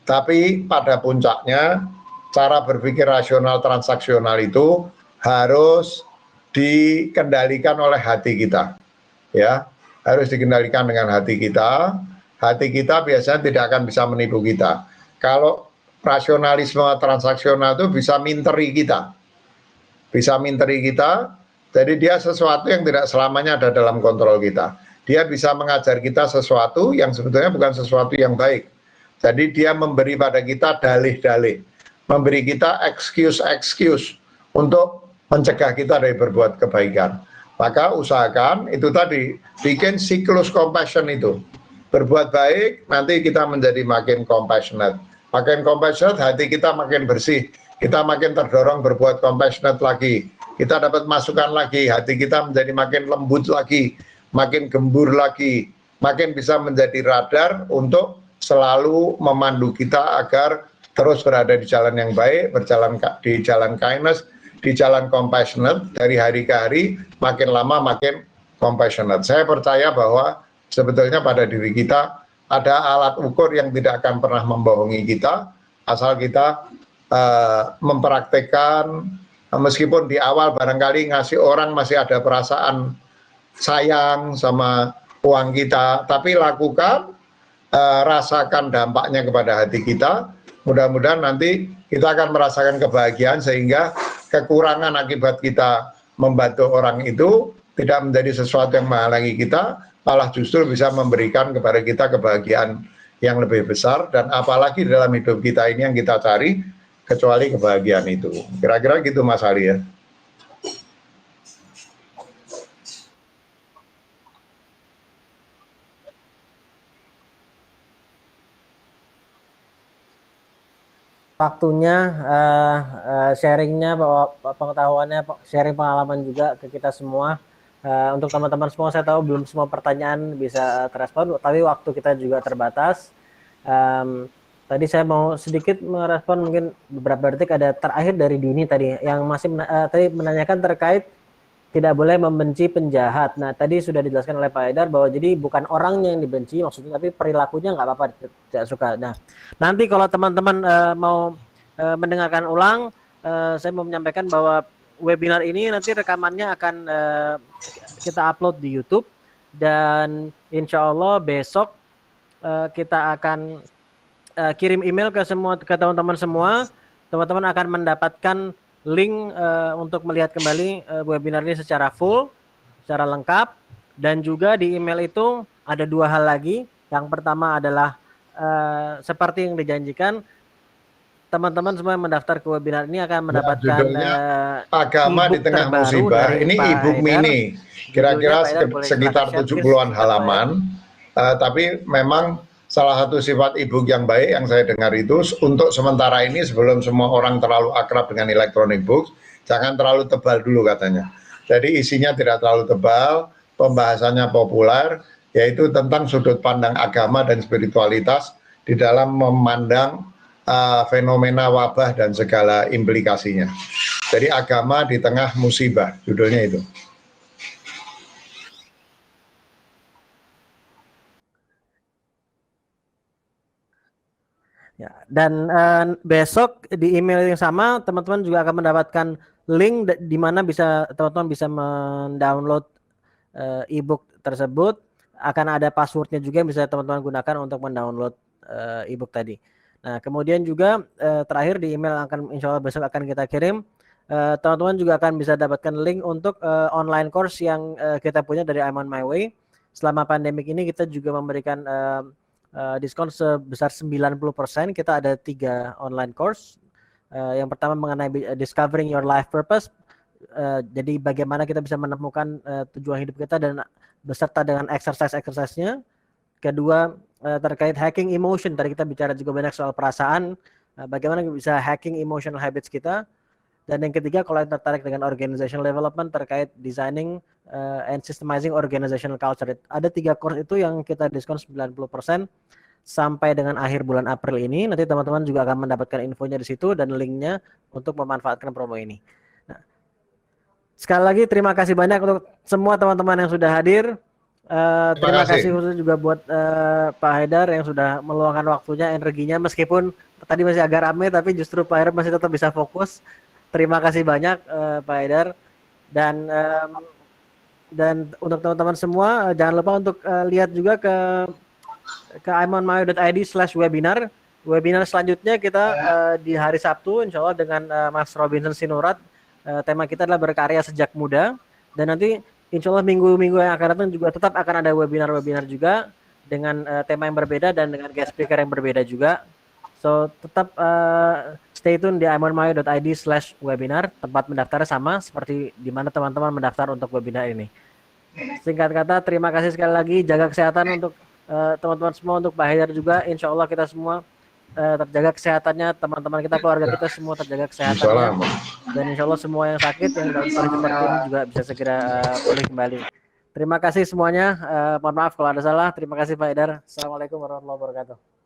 Tapi pada puncaknya, cara berpikir rasional transaksional itu harus dikendalikan oleh hati kita. Ya, harus dikendalikan dengan hati kita. Hati kita biasanya tidak akan bisa menipu kita. Kalau rasionalisme transaksional itu bisa minteri kita. Bisa minteri kita, jadi dia sesuatu yang tidak selamanya ada dalam kontrol kita. Dia bisa mengajar kita sesuatu yang sebetulnya bukan sesuatu yang baik. Jadi dia memberi pada kita dalih-dalih, memberi kita excuse untuk mencegah kita dari berbuat kebaikan. Maka usahakan itu tadi, bikin siklus compassion itu. Berbuat baik, nanti kita menjadi makin compassionate. Makin compassionate, hati kita makin bersih. Kita makin terdorong berbuat compassionate lagi. Kita dapat masukan lagi, hati kita menjadi makin lembut lagi, makin gembur lagi, makin bisa menjadi radar untuk selalu memandu kita agar terus berada di jalan yang baik, berjalan di jalan kindness, di jalan compassionate, dari hari ke hari, makin lama makin compassionate. Saya percaya bahwa sebetulnya pada diri kita ada alat ukur yang tidak akan pernah membohongi kita, asal kita mempraktekkan, meskipun di awal barangkali ngasih orang masih ada perasaan sayang sama uang kita, tapi lakukan, rasakan dampaknya kepada hati kita. Mudah-mudahan nanti kita akan merasakan kebahagiaan sehingga kekurangan akibat kita membantu orang itu tidak menjadi sesuatu yang menghalangi kita, malah justru bisa memberikan kepada kita kebahagiaan yang lebih besar. Dan apalagi dalam hidup kita ini yang kita cari kecuali kebahagiaan itu. Kira-kira gitu Mas Ali ya. Waktunya, sharingnya, pengetahuannya, sharing pengalaman juga ke kita semua. Untuk teman-teman semua, saya tahu belum semua pertanyaan bisa terespon, tapi waktu kita juga terbatas. Tadi saya mau sedikit merespon mungkin beberapa detik. Ada terakhir dari Dini tadi yang masih tadi menanyakan terkait tidak boleh membenci penjahat. Nah, tadi sudah dijelaskan oleh Pak Haidar bahwa jadi bukan orangnya yang dibenci maksudnya, tapi perilakunya nggak apa-apa, tidak suka. Nah, nanti kalau teman-teman mau mendengarkan ulang, saya mau menyampaikan bahwa webinar ini nanti rekamannya akan kita upload di YouTube dan insya Allah besok kita akan kirim email ke teman-teman semua. Teman-teman akan mendapatkan link untuk melihat kembali webinar ini secara full, secara lengkap, dan juga di email itu ada 2 hal lagi. Yang pertama adalah seperti yang dijanjikan, teman-teman semua yang mendaftar ke webinar ini akan mendapatkan Agama di Tengah Musibah. Ini e-book mini, kira-kira sekitar 70-an halaman, tapi memang salah satu sifat e-book yang baik yang saya dengar itu untuk sementara ini sebelum semua orang terlalu akrab dengan electronic books, jangan terlalu tebal dulu katanya. Jadi isinya tidak terlalu tebal, pembahasannya populer, yaitu tentang sudut pandang agama dan spiritualitas di dalam memandang fenomena wabah dan segala implikasinya. Jadi agama di tengah musibah, judulnya itu. Ya, dan besok di email yang sama teman-teman juga akan mendapatkan link di mana bisa teman-teman bisa mendownload e-book tersebut. Akan ada passwordnya juga yang bisa teman-teman gunakan untuk mendownload e-book tadi. Nah, kemudian juga terakhir di email akan insya Allah besok akan kita kirim. Teman-teman juga akan bisa dapatkan link untuk online course yang kita punya dari I'm on my way. Selama pandemik ini kita juga memberikan diskon sebesar 90%. Kita ada 3 online course. Yang pertama mengenai discovering your life purpose. Jadi bagaimana kita bisa menemukan tujuan hidup kita dan beserta dengan exercise-nya. Kedua terkait hacking emotion. Tadi kita bicara juga banyak soal perasaan. Bagaimana bisa hacking emotional habits kita. Dan yang ketiga, kalau yang tertarik dengan organizational development terkait designing and systemizing organizational culture. Ada 3 course itu yang kita diskon 90% sampai dengan akhir bulan April ini. Nanti teman-teman juga akan mendapatkan infonya di situ dan linknya untuk memanfaatkan promo ini. Nah, sekali lagi terima kasih banyak untuk semua teman-teman yang sudah hadir. Terima kasih khusus juga buat Pak Haidar yang sudah meluangkan waktunya, energinya, meskipun tadi masih agak ramai, tapi justru Pak Haidar masih tetap bisa fokus. Terima kasih banyak Pak Haidar, dan untuk teman-teman semua jangan lupa untuk lihat juga ke imonmyo.id/webinar. Webinar selanjutnya kita di hari Sabtu insya Allah dengan Mas Robinson Sinurat. Tema kita adalah berkarya sejak muda, dan nanti insya Allah minggu-minggu yang akan datang juga tetap akan ada webinar-webinar juga dengan tema yang berbeda dan dengan guest speaker yang berbeda juga. So tetap stay tune di imonmyo.id/webinar. Tempat mendaftarnya sama seperti di mana teman-teman mendaftar untuk webinar ini. Singkat kata, terima kasih sekali lagi. Jaga kesehatan untuk teman-teman semua, untuk Pak Haidar juga. Insya Allah kita semua terjaga kesehatannya, teman-teman kita, keluarga kita semua terjaga kesehatannya. Dan insya Allah semua yang sakit, yang dalam kondisi seperti ini juga bisa segera pulih kembali. Terima kasih semuanya. Mohon maaf kalau ada salah. Terima kasih Pak Haidar. Assalamualaikum warahmatullahi wabarakatuh.